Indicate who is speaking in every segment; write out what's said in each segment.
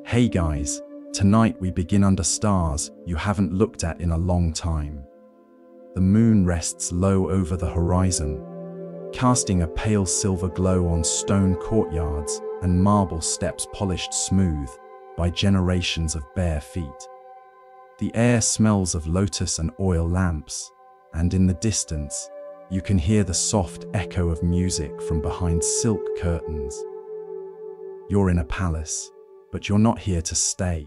Speaker 1: Hey guys, tonight we begin under stars you haven't looked at in a long time. The moon rests low over the horizon, casting a pale silver glow on stone courtyards and marble steps polished smooth by generations of bare feet. The air smells of lotus and oil lamps, and in the distance, you can hear the soft echo of music from behind silk curtains. You're in a palace, but you're not here to stay.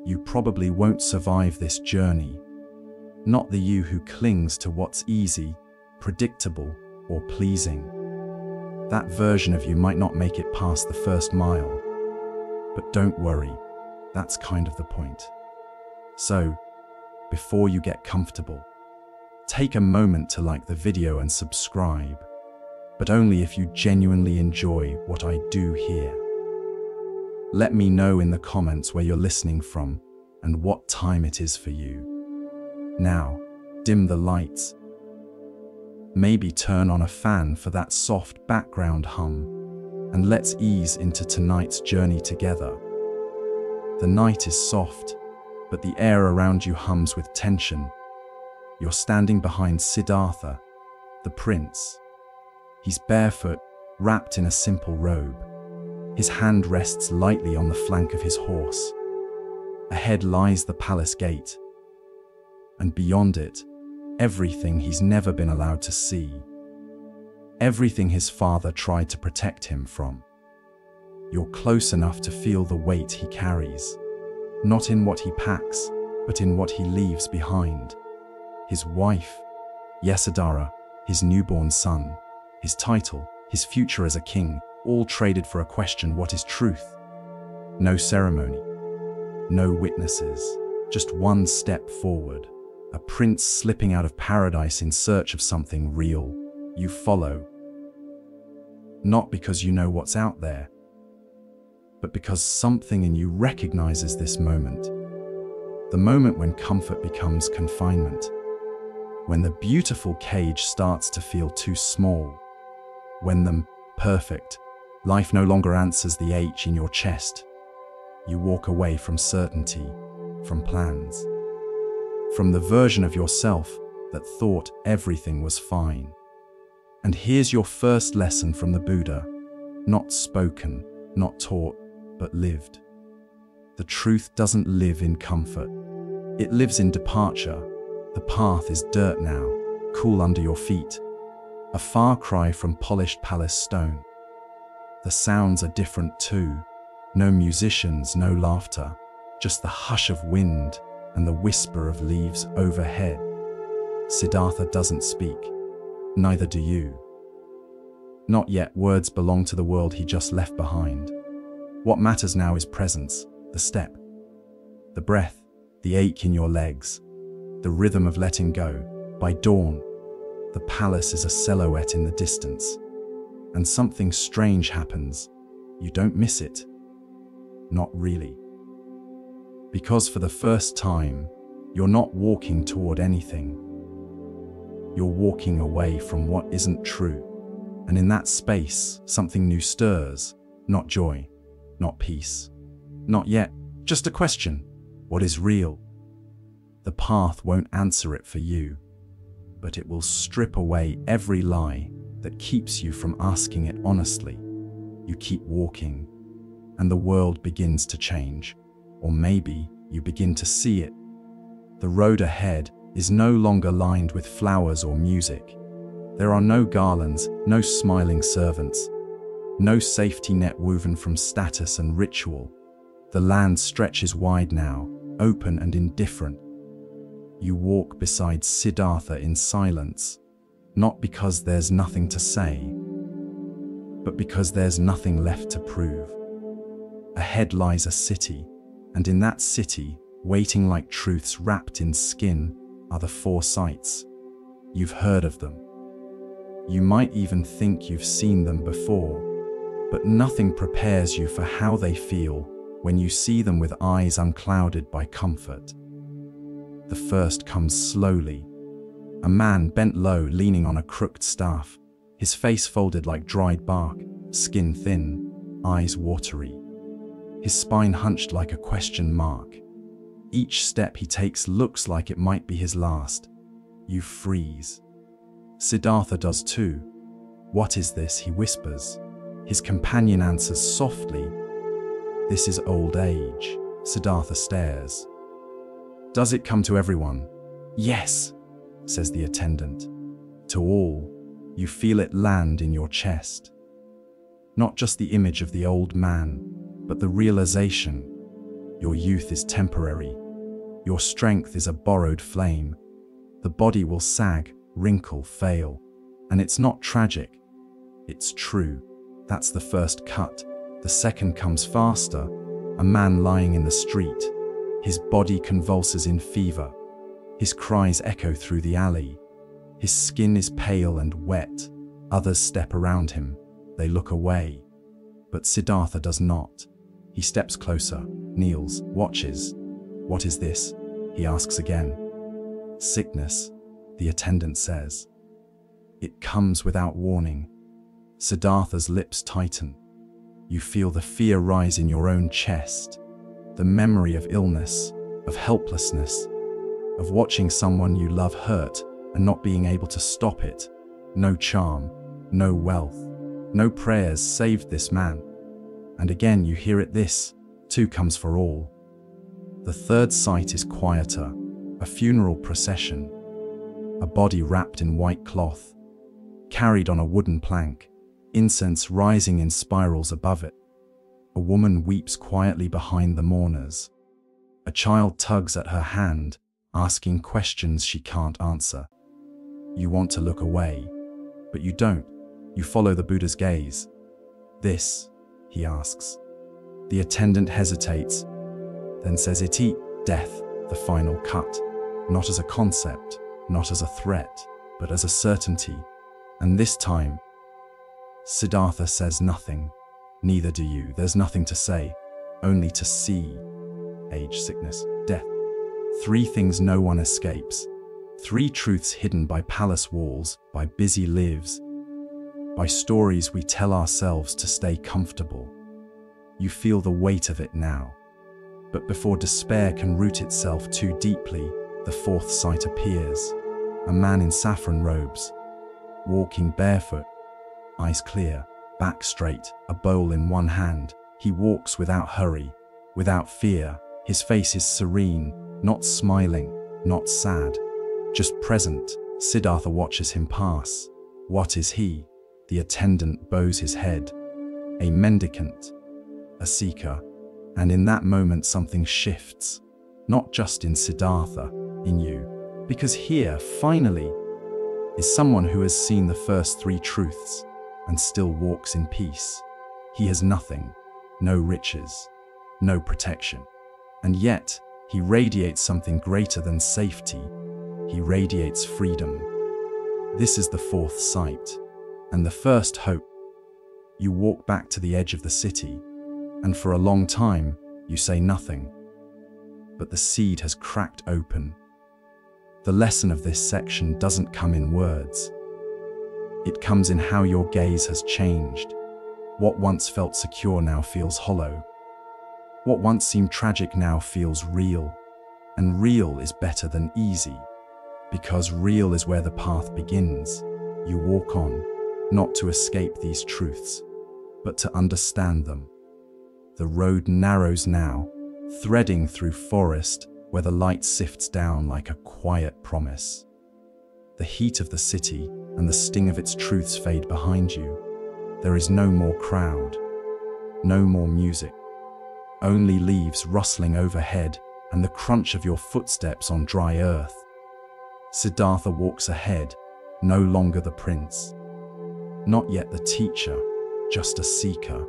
Speaker 1: You probably won't survive this journey. Not the you who clings to what's easy, predictable, or pleasing. That version of you might not make it past the first mile. But don't worry, that's kind of the point. So, before you get comfortable, take a moment to like the video and subscribe, but only if you genuinely enjoy what I do here. Let me know in the comments where you're listening from and what time it is for you. Now, dim the lights. Maybe turn on a fan for that soft background hum, and let's ease into tonight's journey together. The night is soft, but the air around you hums with tension. You're standing behind Siddhartha, the prince. He's barefoot, wrapped in a simple robe. His hand rests lightly on the flank of his horse. Ahead lies the palace gate, and beyond it, everything he's never been allowed to see. Everything his father tried to protect him from. You're close enough to feel the weight he carries, not in what he packs, but in what he leaves behind. His wife, Yasodhara, his newborn son, his title, his future as a king, all traded for a question: what is truth? No ceremony, no witnesses, just one step forward. A prince slipping out of paradise in search of something real. You follow. Not because you know what's out there, but because something in you recognizes this moment. The moment when comfort becomes confinement. When the beautiful cage starts to feel too small. When the perfect life no longer answers the ache in your chest. You walk away from certainty, from plans, from the version of yourself that thought everything was fine. And here's your first lesson from the Buddha, not spoken, not taught, but lived. The truth doesn't live in comfort. It lives in departure. The path is dirt now, cool under your feet, a far cry from polished palace stone. The sounds are different too. No musicians, no laughter, just the hush of wind and the whisper of leaves overhead. Siddhartha doesn't speak, neither do you. Not yet. Words belong to the world he just left behind. What matters now is presence, the step, the breath, the ache in your legs, the rhythm of letting go. By dawn, the palace is a silhouette in the distance, and something strange happens. You don't miss it. Not really. Because for the first time, you're not walking toward anything. You're walking away from what isn't true. And in that space, something new stirs. Not joy, not peace. Not yet, just a question. What is real? The path won't answer it for you, but it will strip away every lie that keeps you from asking it honestly. You keep walking, and the world begins to change. Or maybe you begin to see it. The road ahead is no longer lined with flowers or music. There are no garlands, no smiling servants, no safety net woven from status and ritual. The land stretches wide now, open and indifferent. You walk beside Siddhartha in silence, not because there's nothing to say, but because there's nothing left to prove. Ahead lies a city, and in that city, waiting like truths wrapped in skin, are the four sights. You've heard of them. You might even think you've seen them before, but nothing prepares you for how they feel when you see them with eyes unclouded by comfort. The first comes slowly. A man bent low, leaning on a crooked staff, his face folded like dried bark, skin thin, eyes watery. his spine hunched like a question mark. Each step he takes looks like it might be his last. You freeze. Siddhartha does too. "What is this?" he whispers. His companion answers softly. "This is old age." Siddhartha stares. "Does it come to everyone?" "Yes," says the attendant. "To all." You feel it land in your chest. Not just the image of the old man, but the realization your youth is temporary. Your strength is a borrowed flame. The body will sag, wrinkle, fail. And it's not tragic. It's true. That's the first cut. The second comes faster. A man lying in the street. His body convulses in fever. His cries echo through the alley. His skin is pale and wet. Others step around him. They look away. But Siddhartha does not. He steps closer, kneels, watches. "What is this?" he asks again. "Sickness," the attendant says. It comes without warning. Siddhartha's lips tighten. You feel the fear rise in your own chest. The memory of illness, of helplessness, of watching someone you love hurt and not being able to stop it. No charm, no wealth, no prayers saved this man. And again you hear it, this too comes for all. The third sight is quieter, a funeral procession. A body wrapped in white cloth, carried on a wooden plank, incense rising in spirals above it. A woman weeps quietly behind the mourners. A child tugs at her hand, asking questions she can't answer. You want to look away, but you don't. You follow the Buddha's gaze. "This?" he asks. The attendant hesitates, then says, "Iti, death, the final cut." Not as a concept, not as a threat, but as a certainty. And this time, Siddhartha says nothing. Neither do you. There's nothing to say, only to see. Age, sickness, death. Three things no one escapes. Three truths hidden by palace walls, by busy lives, by stories we tell ourselves to stay comfortable. You feel the weight of it now. But before despair can root itself too deeply, the fourth sight appears. A man in saffron robes, walking barefoot, eyes clear, back straight, a bowl in one hand. He walks without hurry, without fear. His face is serene, not smiling, not sad, just present. Siddhartha watches him pass. What is he? The attendant bows his head. A mendicant, a seeker. And in that moment something shifts. Not just in Siddhartha, in you. Because here, finally, is someone who has seen the first three truths and still walks in peace. He has nothing, no riches, no protection. And yet, he radiates something greater than safety. He radiates freedom. This is the fourth sight, and the first hope. You walk back to the edge of the city, and for a long time, you say nothing. But the seed has cracked open. The lesson of this section doesn't come in words. It comes in how your gaze has changed. What once felt secure now feels hollow. What once seemed tragic now feels real. And real is better than easy, because real is where the path begins. You walk on, not to escape these truths, but to understand them. The road narrows now, threading through forest where the light sifts down like a quiet promise. The heat of the city and the sting of its truths fade behind you. There is no more crowd, no more music, only leaves rustling overhead and the crunch of your footsteps on dry earth. Siddhartha walks ahead, no longer the prince, not yet the teacher, just a seeker,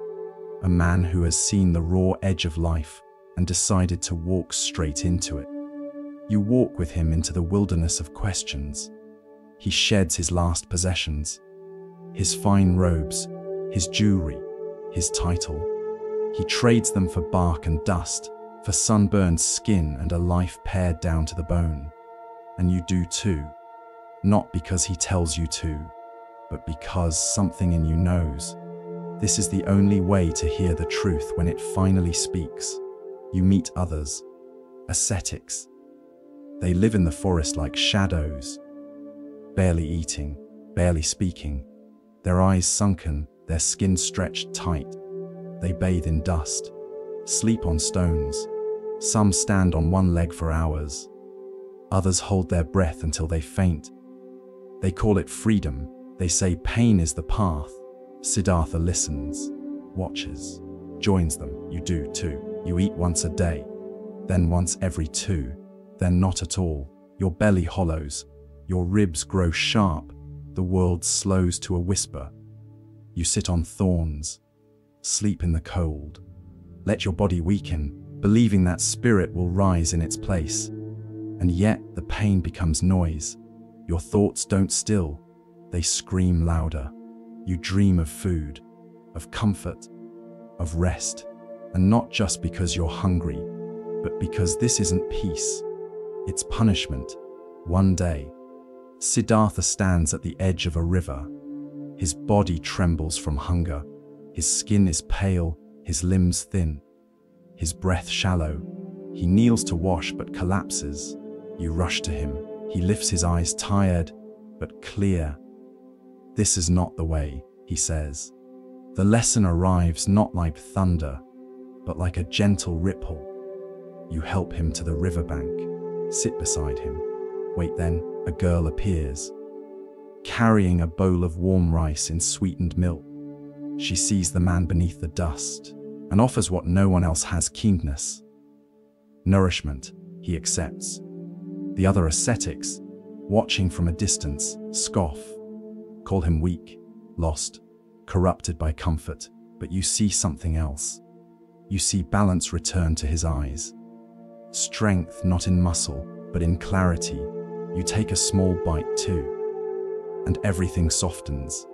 Speaker 1: a man who has seen the raw edge of life and decided to walk straight into it. You walk with him into the wilderness of questions. He sheds his last possessions, his fine robes, his jewelry, his title. He trades them for bark and dust, for sunburned skin and a life pared down to the bone. And you do too, not because he tells you to, but because something in you knows. This is the only way to hear the truth when it finally speaks. You meet others, ascetics. They live in the forest like shadows, barely eating, barely speaking, their eyes sunken, their skin stretched tight. They bathe in dust, sleep on stones. Some stand on one leg for hours. Others hold their breath until they faint. They call it freedom. They say pain is the path. Siddhartha listens, watches, joins them. You do too. You eat once a day, then once every 2, then not at all. Your belly hollows, your ribs grow sharp, the world slows to a whisper. You sit on thorns, sleep in the cold. Let your body weaken, believing that spirit will rise in its place. And yet the pain becomes noise. Your thoughts don't still, they scream louder. You dream of food, of comfort, of rest, and not just because you're hungry, but because this isn't peace, it's punishment. One day, Siddhartha stands at the edge of a river. His body trembles from hunger. His skin is pale, his limbs thin, his breath shallow. He kneels to wash but collapses. You rush to him. He lifts his eyes, tired but clear. This is not the way, he says. The lesson arrives not like thunder, but like a gentle ripple. You help him to the riverbank, sit beside him. Wait, then a girl appears, carrying a bowl of warm rice in sweetened milk. She sees the man beneath the dust and offers what no one else has: kindness, nourishment. He accepts. The other ascetics, watching from a distance, scoff, call him weak, lost, corrupted by comfort. But you see something else. You see balance return to his eyes. Strength not in muscle, but in clarity. You take a small bite too, and everything softens.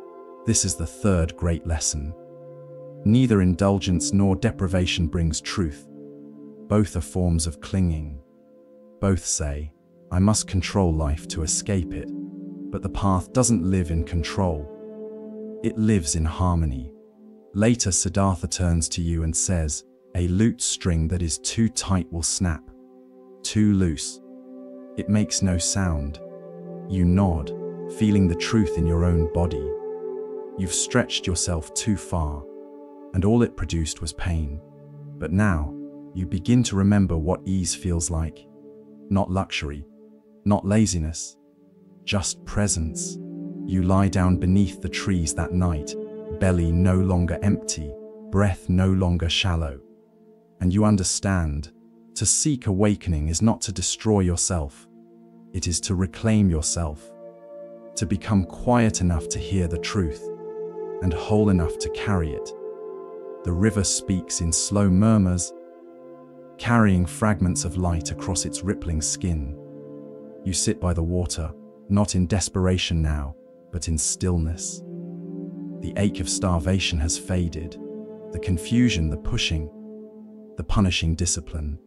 Speaker 1: This is the third great lesson. Neither indulgence nor deprivation brings truth. Both are forms of clinging. Both say, I must control life to escape it. But the path doesn't live in control. It lives in harmony. Later, Siddhartha turns to you and says, a lute string that is too tight will snap. Too loose, it makes no sound. You nod, feeling the truth in your own body. You've stretched yourself too far, and all it produced was pain. But now, you begin to remember what ease feels like. Not luxury, not laziness, just presence. You lie down beneath the trees that night, belly no longer empty, breath no longer shallow. And you understand, to seek awakening is not to destroy yourself. It is to reclaim yourself, to become quiet enough to hear the truth, and whole enough to carry it. The river speaks in slow murmurs, carrying fragments of light across its rippling skin. You sit by the water, not in desperation now, but in stillness. The ache of starvation has faded, the confusion, the pushing, the punishing discipline.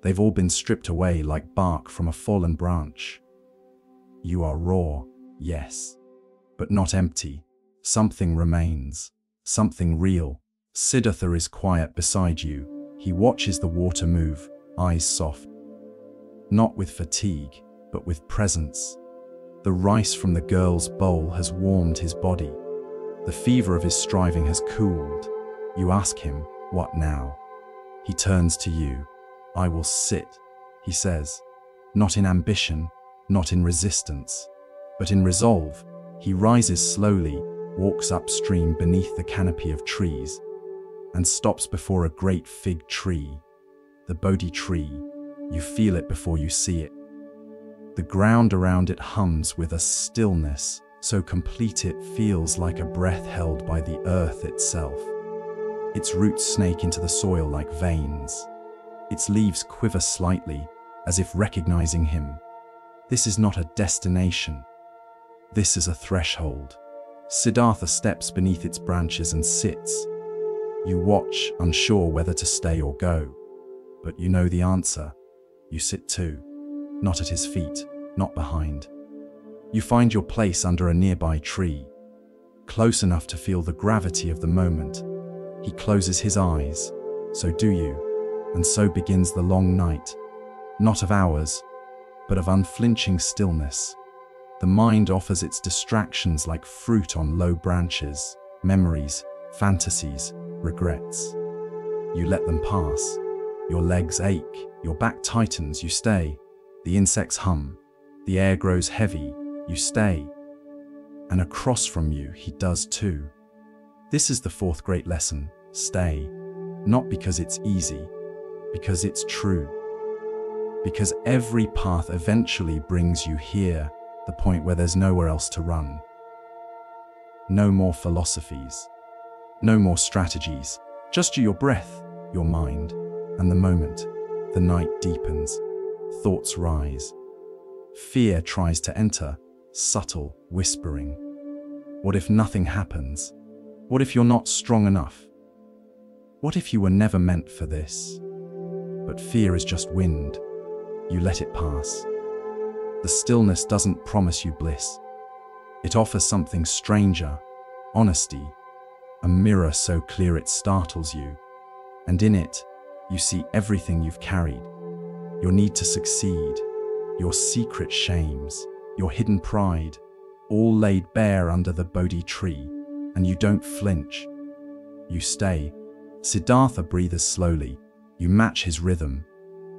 Speaker 1: They've all been stripped away like bark from a fallen branch. You are raw, yes, but not empty. Something remains, something real. Siddhartha is quiet beside you. He watches the water move, eyes soft. Not with fatigue, but with presence. The rice from the girl's bowl has warmed his body. The fever of his striving has cooled. You ask him, what now? He turns to you. I will sit, he says, not in ambition, not in resistance, but in resolve. He rises slowly, walks upstream beneath the canopy of trees, and stops before a great fig tree. The Bodhi tree, you feel it before you see it. The ground around it hums with a stillness so complete it feels like a breath held by the earth itself. Its roots snake into the soil like veins. Its leaves quiver slightly, as if recognizing him. This is not a destination. This is a threshold. Siddhartha steps beneath its branches and sits. You watch, unsure whether to stay or go. But you know the answer. You sit too. Not at his feet, not behind. You find your place under a nearby tree. close enough to feel the gravity of the moment. He closes his eyes. So do you. And so begins the long night, not of hours, but of unflinching stillness. The mind offers its distractions like fruit on low branches, memories, fantasies, regrets. You let them pass. Your legs ache, your back tightens, you stay. The insects hum, the air grows heavy, you stay. And across from you, he does too. This is the fourth great lesson: stay. Not because it's easy, because it's true. Because every path eventually brings you here, the point where there's nowhere else to run. No more philosophies, no more strategies, just your breath, your mind, and the moment. The night deepens, thoughts rise. Fear tries to enter, subtle, whispering. What if nothing happens? What if you're not strong enough? What if you were never meant for this? But fear is just wind. You let it pass. The stillness doesn't promise you bliss. It offers something stranger, honesty, a mirror so clear it startles you. And in it, you see everything you've carried. Your need to succeed, your secret shames, your hidden pride, all laid bare under the Bodhi tree. And you don't flinch. You stay. Siddhartha breathes slowly. You match his rhythm.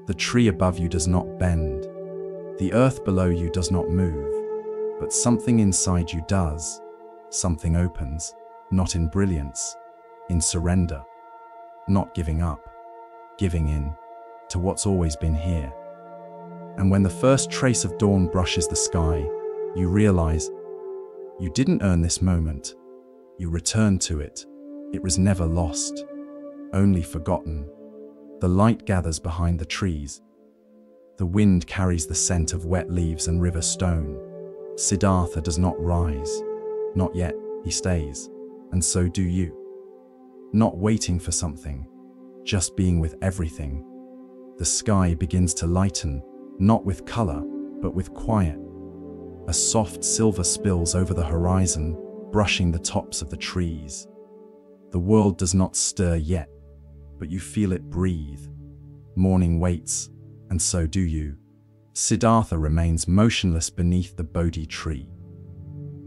Speaker 1: The tree above you does not bend. The earth below you does not move. But something inside you does. Something opens, not in brilliance, in surrender. Not giving up, giving in to what's always been here. And when the first trace of dawn brushes the sky, you realize you didn't earn this moment. You return to it. It was never lost, only forgotten. The light gathers behind the trees. The wind carries the scent of wet leaves and river stone. Siddhartha does not rise. Not yet, he stays. And so do you. Not waiting for something, just being with everything. The sky begins to lighten, not with color, but with quiet. A soft silver spills over the horizon, brushing the tops of the trees. The world does not stir yet, but you feel it breathe. Morning waits, and so do you. Siddhartha remains motionless beneath the Bodhi tree.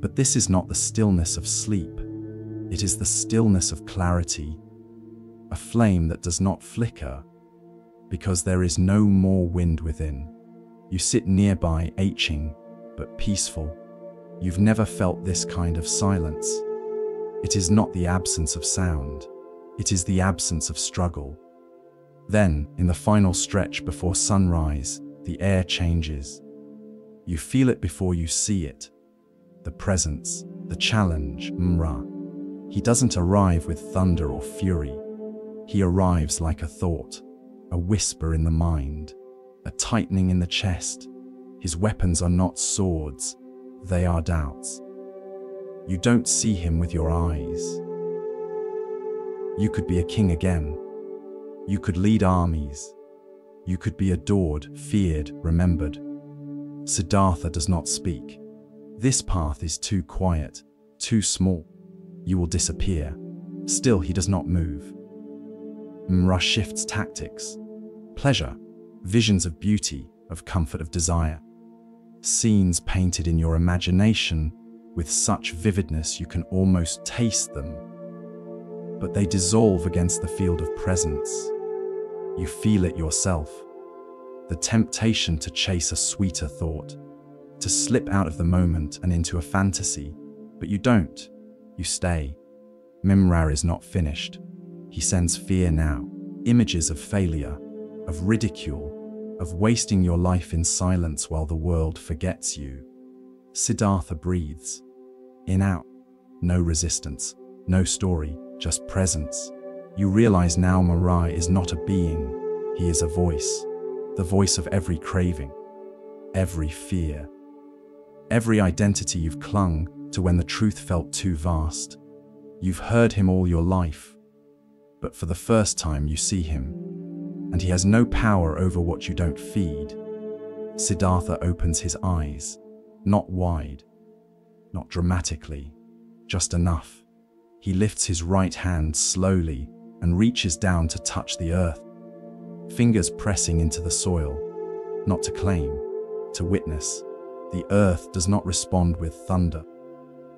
Speaker 1: But this is not the stillness of sleep. It is the stillness of clarity, a flame that does not flicker, because there is no more wind within. You sit nearby, aching, but peaceful. You've never felt this kind of silence. It is not the absence of sound. It is the absence of struggle. Then, in the final stretch before sunrise, the air changes. You feel it before you see it. The presence, the challenge, Mra. He doesn't arrive with thunder or fury. He arrives like a thought, a whisper in the mind, a tightening in the chest. His weapons are not swords, they are doubts. You don't see him with your eyes. You could be a king again. You could lead armies. You could be adored, feared, remembered. Siddhartha does not speak. This path is too quiet, too small. You will disappear. Still, he does not move. Mra shifts tactics. Pleasure, visions of beauty, of comfort, of desire. Scenes painted in your imagination with such vividness you can almost taste them. But they dissolve against the field of presence. You feel it yourself. The temptation to chase a sweeter thought, to slip out of the moment and into a fantasy, but you don't. You stay. Mimrar is not finished. He sends fear now, images of failure, of ridicule, of wasting your life in silence while the world forgets you. Siddhartha breathes. In, out. No resistance, no story, just presence. You realize now Mirai is not a being, he is a voice. The voice of every craving, every fear, every identity you've clung to when the truth felt too vast. You've heard him all your life, but for the first time you see him, and he has no power over what you don't feed. Siddhartha opens his eyes, not wide, not dramatically, just enough. He lifts his right hand slowly and reaches down to touch the earth, fingers pressing into the soil, not to claim, to witness. The earth does not respond with thunder.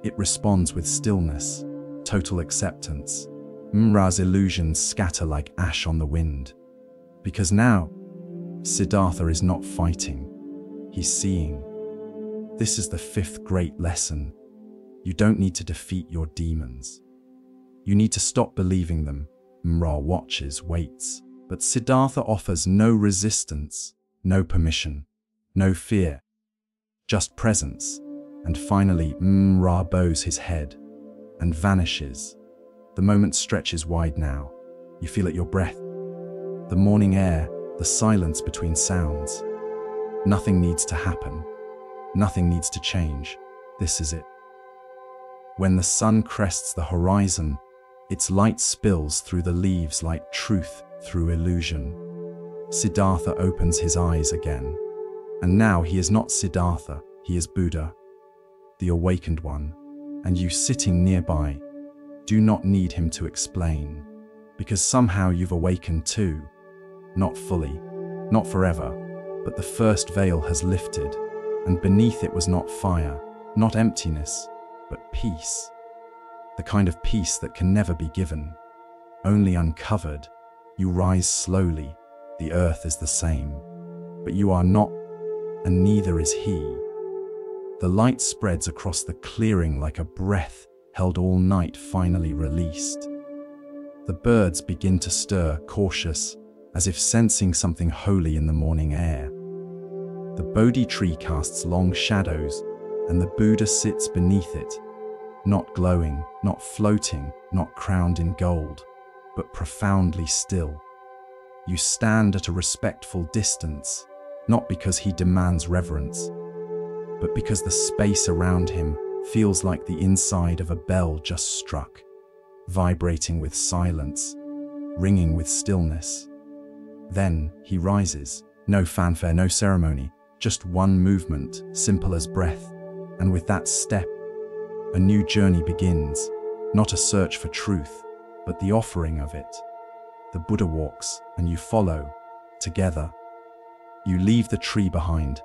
Speaker 1: It responds with stillness, total acceptance. Mra's illusions scatter like ash on the wind. Because now, Siddhartha is not fighting, he's seeing. This is the fifth great lesson. You don't need to defeat your demons. You need to stop believing them. Mra watches, waits, but Siddhartha offers no resistance, no permission, no fear, just presence. And finally, Mra bows his head and vanishes. The moment stretches wide now. You feel it your breath, the morning air, the silence between sounds. Nothing needs to happen. Nothing needs to change. This is it. When the sun crests the horizon, its light spills through the leaves like truth through illusion. Siddhartha opens his eyes again. And now he is not Siddhartha, he is Buddha, the awakened one. And you sitting nearby do not need him to explain, because somehow you've awakened too. Not fully, not forever, but the first veil has lifted, and beneath it was not fire, not emptiness, but peace. The kind of peace that can never be given, only uncovered. You rise slowly, the earth is the same, but you are not, and neither is he. The light spreads across the clearing like a breath held all night finally released. The birds begin to stir, cautious, as if sensing something holy in the morning air. The Bodhi tree casts long shadows, and the Buddha sits beneath it, not glowing, not floating, not crowned in gold, but profoundly still. You stand at a respectful distance, not because he demands reverence, but because the space around him feels like the inside of a bell just struck, vibrating with silence, ringing with stillness. Then he rises. No fanfare, no ceremony, just one movement, simple as breath. And with that step, a new journey begins, not a search for truth, but the offering of it. The Buddha walks, and you follow, together. You leave the tree behind,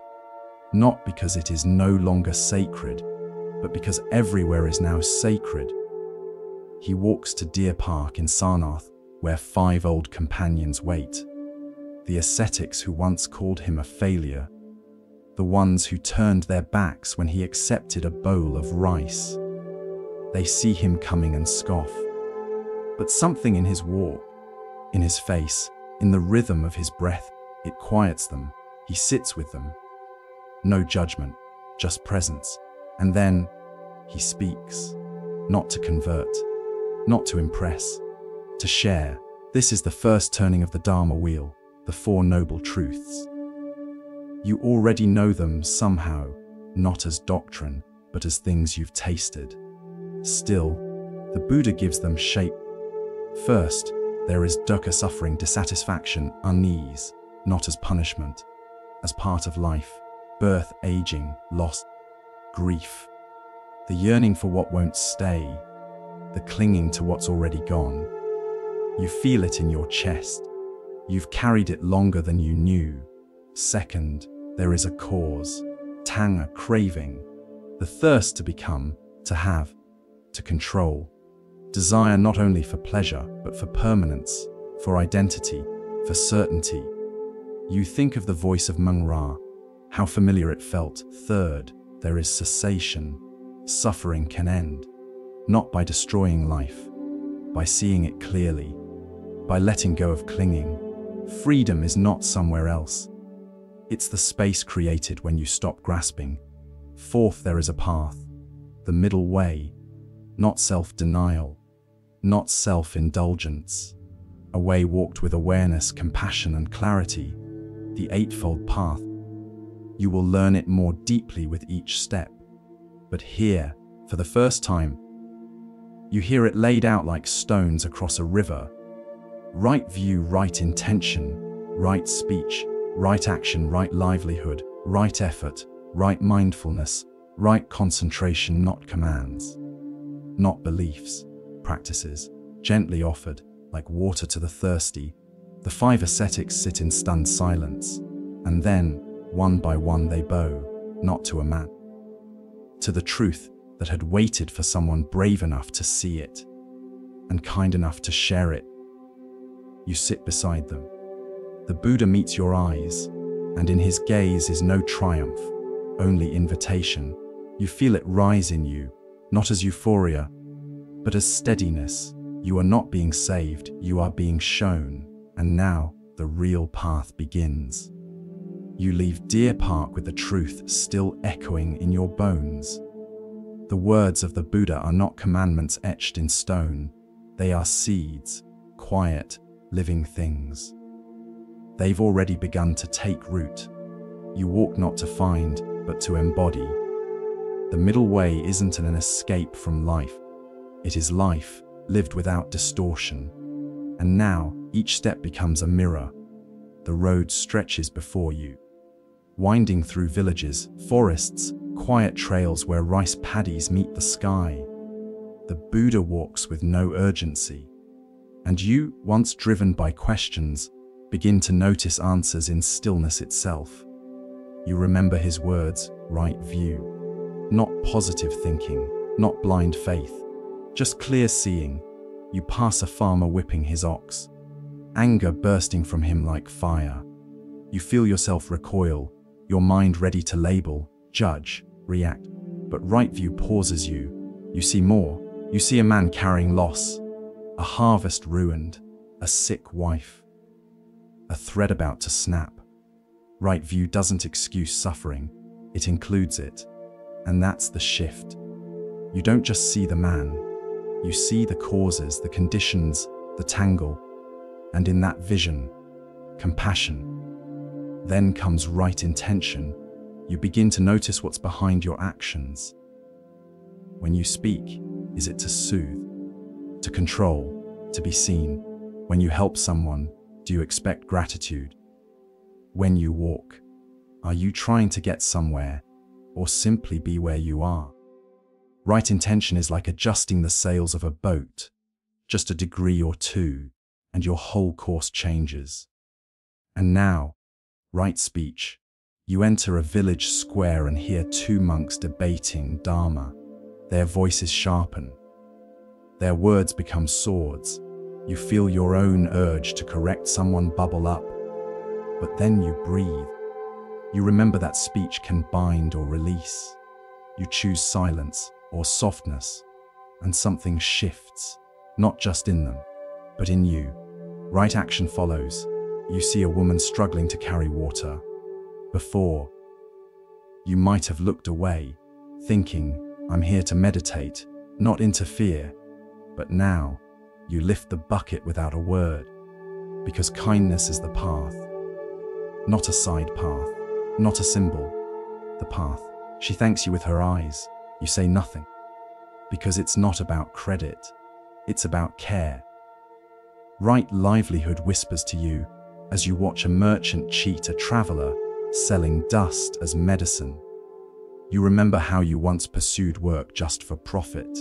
Speaker 1: not because it is no longer sacred, but because everywhere is now sacred. He walks to Deer Park in Sarnath, where 5 old companions wait. The ascetics who once called him a failure, the ones who turned their backs when he accepted a bowl of rice. They see him coming and scoff. But something in his walk, in his face, in the rhythm of his breath, it quiets them. He sits with them. No judgment, just presence. And then he speaks, not to convert, not to impress, to share. This is the first turning of the Dharma wheel, the 4 noble truths. You already know them somehow, not as doctrine, but as things you've tasted. Still, the Buddha gives them shape. First, there is dukkha, suffering, dissatisfaction, unease, not as punishment, as part of life, birth, aging, loss, grief. The yearning for what won't stay, the clinging to what's already gone. You feel it in your chest. You've carried it longer than you knew. Second, there is a cause, tanga, craving, the thirst to become, to have, to control. Desire not only for pleasure, but for permanence, for identity, for certainty. You think of the voice of Mung-Ra, how familiar it felt. Third, there is cessation. Suffering can end, not by destroying life, by seeing it clearly, by letting go of clinging. Freedom is not somewhere else. It's the space created when you stop grasping. Fourth, there is a path, the middle way, not self-denial, not self-indulgence. A way walked with awareness, compassion, and clarity. The Eightfold Path. You will learn it more deeply with each step. But here, for the first time, you hear it laid out like stones across a river. Right view, right intention, right speech, right action, right livelihood, right effort, right mindfulness, right concentration, not commands. not beliefs, practices, gently offered, like water to the thirsty. The 5 ascetics sit in stunned silence, and then, one by one they bow, not to a man, to the truth that had waited for someone brave enough to see it, and kind enough to share it. You sit beside them. The Buddha meets your eyes, and in his gaze is no triumph, only invitation. You feel it rise in you, not as euphoria, but as steadiness. You are not being saved, you are being shown, and now the real path begins. You leave Deer Park with the truth still echoing in your bones. The words of the Buddha are not commandments etched in stone. They are seeds, quiet, living things. They've already begun to take root. You walk not to find, but to embody. The middle way isn't an escape from life. It is life, lived without distortion. And now, each step becomes a mirror. The road stretches before you, winding through villages, forests, quiet trails where rice paddies meet the sky. The Buddha walks with no urgency. And you, once driven by questions, begin to notice answers in stillness itself. You remember his words, right view. Not positive thinking, not blind faith, just clear seeing. You pass a farmer whipping his ox, anger bursting from him like fire. You feel yourself recoil, your mind ready to label, judge, react. But right view pauses you. You see more. You see a man carrying loss, a harvest ruined, a sick wife, a thread about to snap. Right view doesn't excuse suffering, it includes it. And that's the shift. You don't just see the man, you see the causes, the conditions, the tangle. And in that vision, compassion. Then comes right intention. You begin to notice what's behind your actions. When you speak, is it to soothe, to control, to be seen? When you help someone, do you expect gratitude? When you walk, are you trying to get somewhere, or simply be where you are? Right intention is like adjusting the sails of a boat, just a degree or two, and your whole course changes. And now, right speech. You enter a village square and hear 2 monks debating Dharma. Their voices sharpen. Their words become swords. You feel your own urge to correct someone bubble up. But then you breathe. You remember that speech can bind or release. You choose silence or softness, and something shifts, not just in them, but in you. Right action follows. You see a woman struggling to carry water. Before, you might have looked away, thinking, I'm here to meditate, not interfere. But now, you lift the bucket without a word, because kindness is the path. Not a side path, not a symbol, the path. She thanks you with her eyes. You say nothing, because it's not about credit, it's about care. Right livelihood whispers to you as you watch a merchant cheat a traveler, selling dust as medicine. You remember how you once pursued work just for profit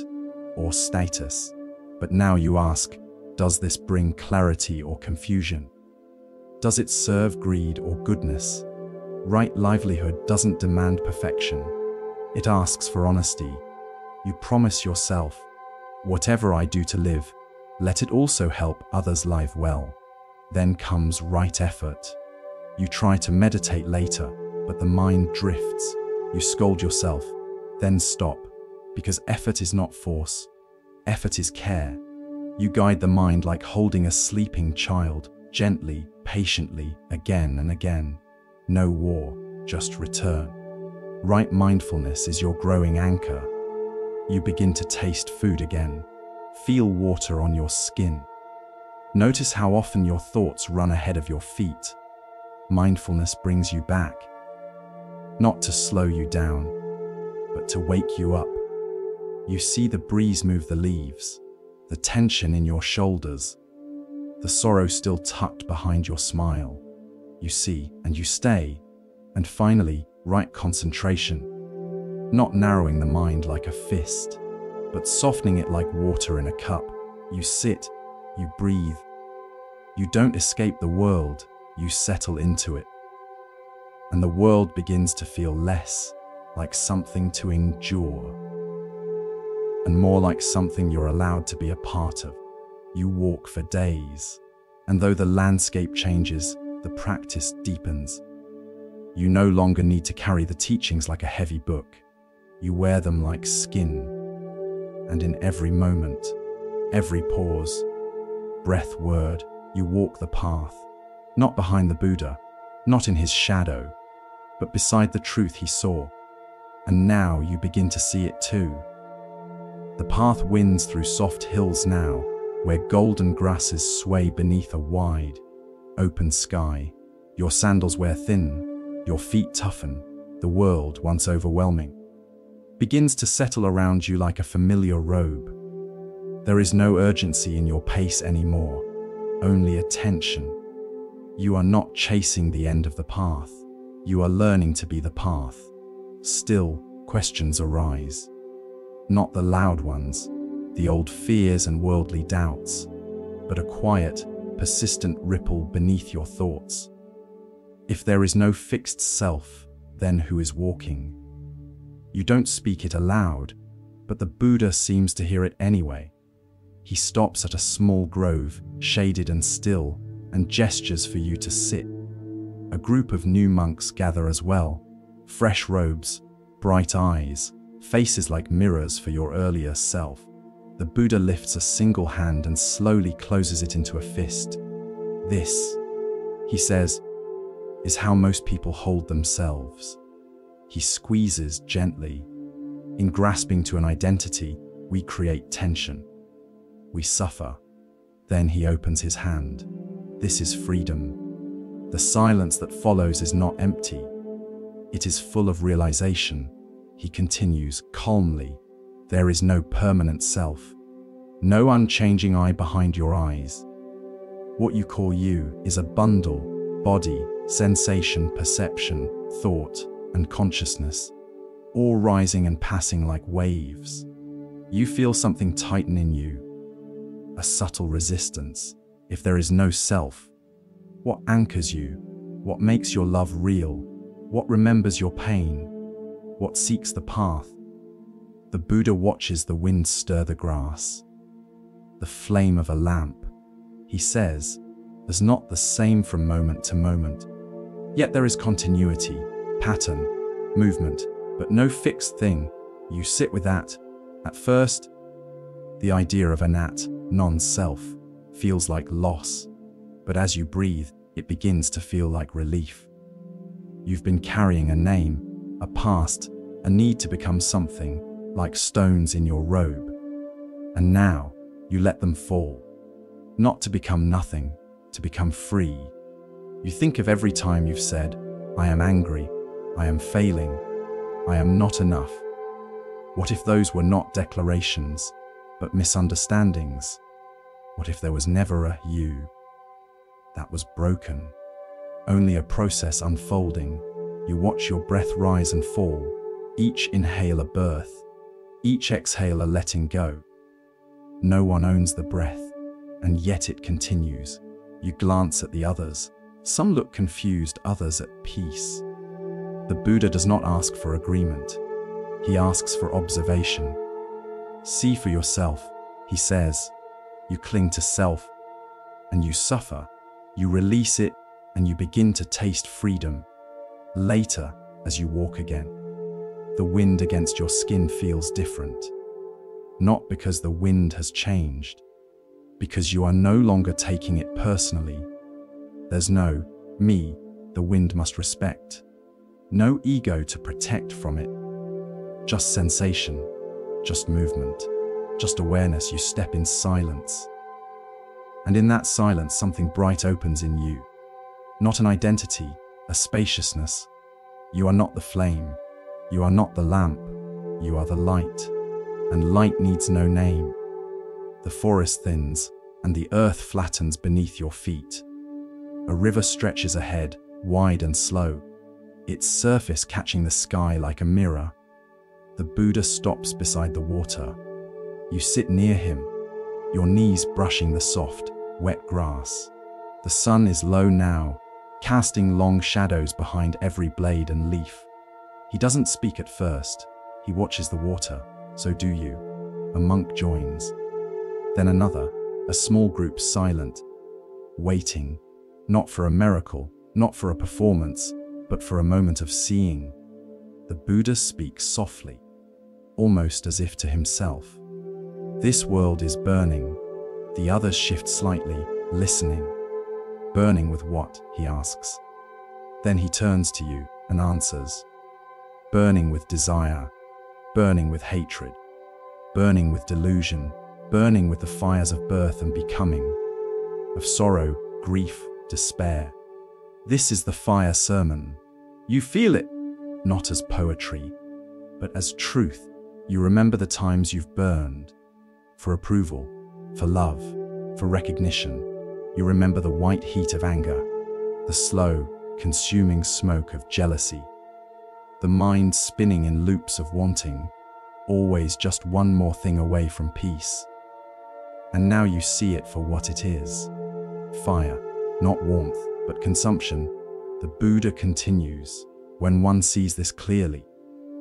Speaker 1: or status, but now you ask, does this bring clarity or confusion? Does it serve greed or goodness? Right livelihood doesn't demand perfection. It asks for honesty. You promise yourself, whatever I do to live, let it also help others live well. Then comes right effort. You try to meditate later, but the mind drifts. You scold yourself, then stop, because effort is not force. Effort is care. You guide the mind like holding a sleeping child, gently, patiently, again and again. No war, just return. Right mindfulness is your growing anchor. You begin to taste food again. Feel water on your skin. Notice how often your thoughts run ahead of your feet. Mindfulness brings you back. Not to slow you down, but to wake you up. You see the breeze move the leaves, the tension in your shoulders, the sorrow still tucked behind your smile. You see and you stay, and finally, right concentration. Not narrowing the mind like a fist, but softening it like water in a cup. You sit, you breathe. You don't escape the world, you settle into it. And the world begins to feel less like something to endure, and more like something you're allowed to be a part of. You walk for days, and though the landscape changes, the practice deepens. You no longer need to carry the teachings like a heavy book. You wear them like skin, and in every moment, every pause, breath, word, you walk the path, not behind the Buddha, not in his shadow, but beside the truth he saw. And now you begin to see it too. The path winds through soft hills now, where golden grasses sway beneath a wide, open sky. Your sandals wear thin, your feet toughen. The world, once overwhelming, begins to settle around you like a familiar robe. There is no urgency in your pace anymore, only attention. You are not chasing the end of the path. You are learning to be the path. Still, questions arise. Not the loud ones, the old fears and worldly doubts, but a quiet, persistent ripple beneath your thoughts. If there is no fixed self, then who is walking? You don't speak it aloud, but the Buddha seems to hear it anyway. He stops at a small grove, shaded and still, and gestures for you to sit. A group of new monks gather as well, fresh robes, bright eyes, faces like mirrors for your earlier self. The Buddha lifts a single hand and slowly closes it into a fist. This, he says, is how most people hold themselves. He squeezes gently. In grasping to an identity, we create tension. We suffer. Then he opens his hand. This is freedom. The silence that follows is not empty. It is full of realization. He continues calmly. There is no permanent self. No unchanging eye behind your eyes. What you call you is a bundle, body, sensation, perception, thought, and consciousness, all rising and passing like waves. You feel something tighten in you, a subtle resistance. If there is no self, what anchors you? What makes your love real? What remembers your pain? What seeks the path? The Buddha watches the wind stir the grass. The flame of a lamp, he says, is not the same from moment to moment. Yet there is continuity, pattern, movement, but no fixed thing. You sit with that. At first, the idea of anat, non-self, feels like loss. But as you breathe, it begins to feel like relief. You've been carrying a name, a past, a need to become something, like stones in your robe. And now, you let them fall. Not to become nothing, to become free. You think of every time you've said, I am angry, I am failing, I am not enough. What if those were not declarations, but misunderstandings? What if there was never a you? That was broken. Only a process unfolding. You watch your breath rise and fall, each inhale a birth, each exhale a letting go. No one owns the breath, and yet it continues. You glance at the others. Some look confused, others at peace. The Buddha does not ask for agreement. He asks for observation. See for yourself, he says. You cling to self, and you suffer. You release it, and you begin to taste freedom. Later, as you walk again, the wind against your skin feels different. Not because the wind has changed, because you are no longer taking it personally. There's no me the wind must respect. No ego to protect from it. Just sensation, just movement, just awareness. You step in silence. And in that silence, something bright opens in you. Not an identity, a spaciousness. You are not the flame. You are not the lamp. You are the light. And light needs no name. The forest thins, and the earth flattens beneath your feet. A river stretches ahead, wide and slow, its surface catching the sky like a mirror. The Buddha stops beside the water. You sit near him, your knees brushing the soft, wet grass. The sun is low now, casting long shadows behind every blade and leaf. He doesn't speak at first. He watches the water. So do you. A monk joins. Then another, a small group silent, waiting, not for a miracle, not for a performance, but for a moment of seeing. The Buddha speaks softly, almost as if to himself. This world is burning. The others shift slightly, listening. Burning with what? He asks. Then he turns to you and answers. Burning with desire, burning with hatred, burning with delusion, burning with the fires of birth and becoming, of sorrow, grief, despair. This is the fire sermon. You feel it, not as poetry, but as truth. You remember the times you've burned, for approval, for love, for recognition. You remember the white heat of anger, the slow, consuming smoke of jealousy, the mind spinning in loops of wanting, always just one more thing away from peace. And now you see it for what it is. Fire, not warmth, but consumption. The Buddha continues, when one sees this clearly,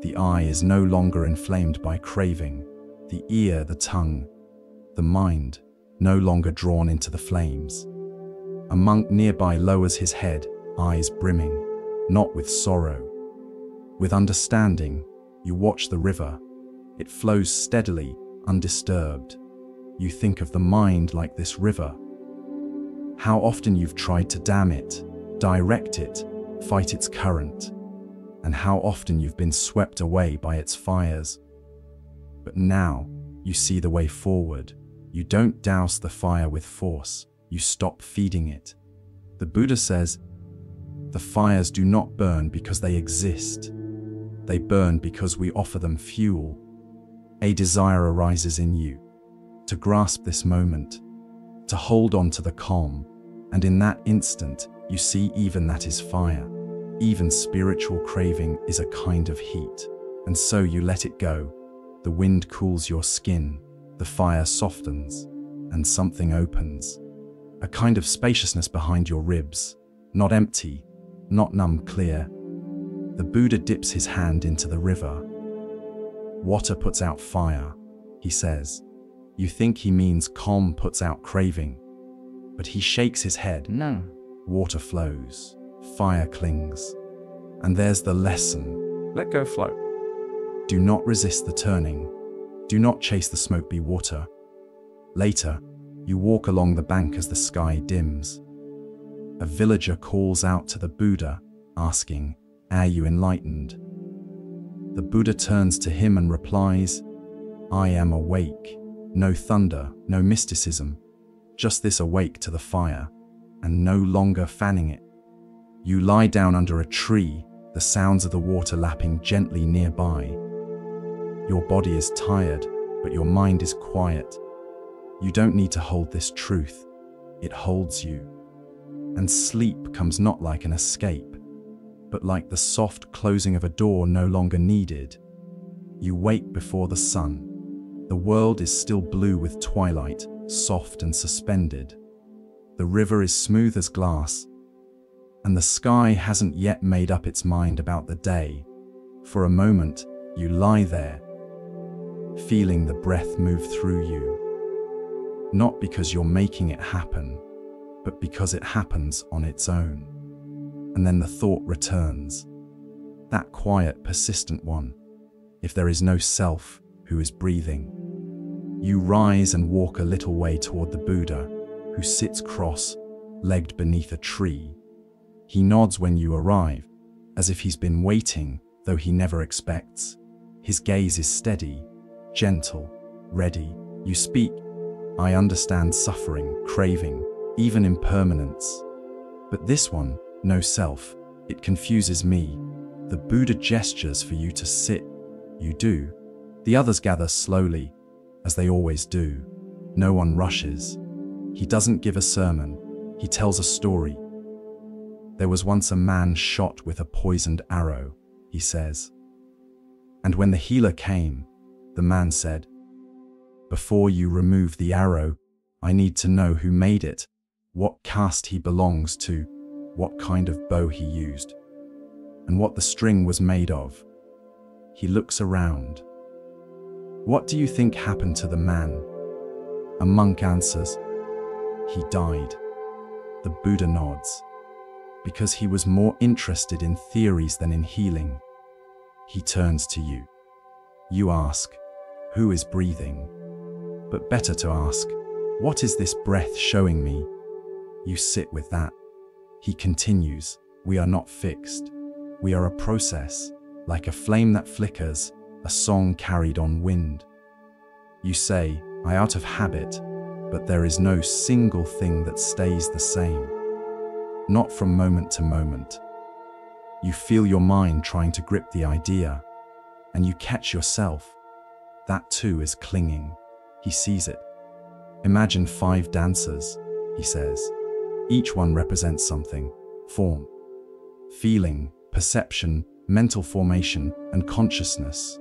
Speaker 1: the eye is no longer inflamed by craving, the ear, the tongue, the mind, no longer drawn into the flames. A monk nearby lowers his head, eyes brimming, not with sorrow, with understanding. You watch the river. It flows steadily, undisturbed. You think of the mind like this river. How often you've tried to dam it, direct it, fight its current, and how often you've been swept away by its fires. But now you see the way forward. You don't douse the fire with force. You stop feeding it. The Buddha says, the fires do not burn because they exist. They burn because we offer them fuel. A desire arises in you to grasp this moment, to hold on to the calm, and in that instant, you see even that is fire. Even spiritual craving is a kind of heat, and so you let it go. The wind cools your skin, the fire softens, and something opens. A kind of spaciousness behind your ribs, not empty, not numb, clear. The Buddha dips his hand into the river. Water puts out fire, he says. You think he means calm puts out craving, but he shakes his head.
Speaker 2: No.
Speaker 1: Water flows, fire clings, and there's the lesson.
Speaker 2: Let go, flow.
Speaker 1: Do not resist the turning. Do not chase the smoke, be water. Later, you walk along the bank as the sky dims. A villager calls out to the Buddha, asking, "Are you enlightened?" The Buddha turns to him and replies, "I am awake. No thunder, no mysticism, just this awake to the fire, and no longer fanning it." You lie down under a tree, the sounds of the water lapping gently nearby. Your body is tired, but your mind is quiet. You don't need to hold this truth. It holds you. And sleep comes not like an escape, but like the soft closing of a door no longer needed. You wake before the sun. The world is still blue with twilight, soft and suspended. The river is smooth as glass, and the sky hasn't yet made up its mind about the day. For a moment, you lie there, feeling the breath move through you. Not because you're making it happen, but because it happens on its own. And then the thought returns. That quiet, persistent one. If there is no self who is breathing. You rise and walk a little way toward the Buddha, who sits cross-legged beneath a tree. He nods when you arrive, as if he's been waiting, though he never expects. His gaze is steady, gentle, ready. You speak. I understand suffering, craving, even impermanence. But this one, no self, it confuses me. The Buddha gestures for you to sit. You do. The others gather slowly, as they always do. No one rushes. He doesn't give a sermon. He tells a story. There was once a man shot with a poisoned arrow, he says. And when the healer came, the man said, Before you remove the arrow, I need to know who made it, what caste he belongs to, what kind of bow he used, and what the string was made of. He looks around. What do you think happened to the man? A monk answers, he died. The Buddha nods. Because he was more interested in theories than in healing. He turns to you. You ask, who is breathing? But better to ask, what is this breath showing me? You sit with that. He continues, we are not fixed. We are a process, like a flame that flickers, a song carried on wind. You say, I out of habit, but there is no single thing that stays the same. Not from moment to moment. You feel your mind trying to grip the idea, and you catch yourself. That too is clinging. He sees it. Imagine 5 dancers, he says. Each one represents something: form, feeling, perception, mental formation, and consciousness.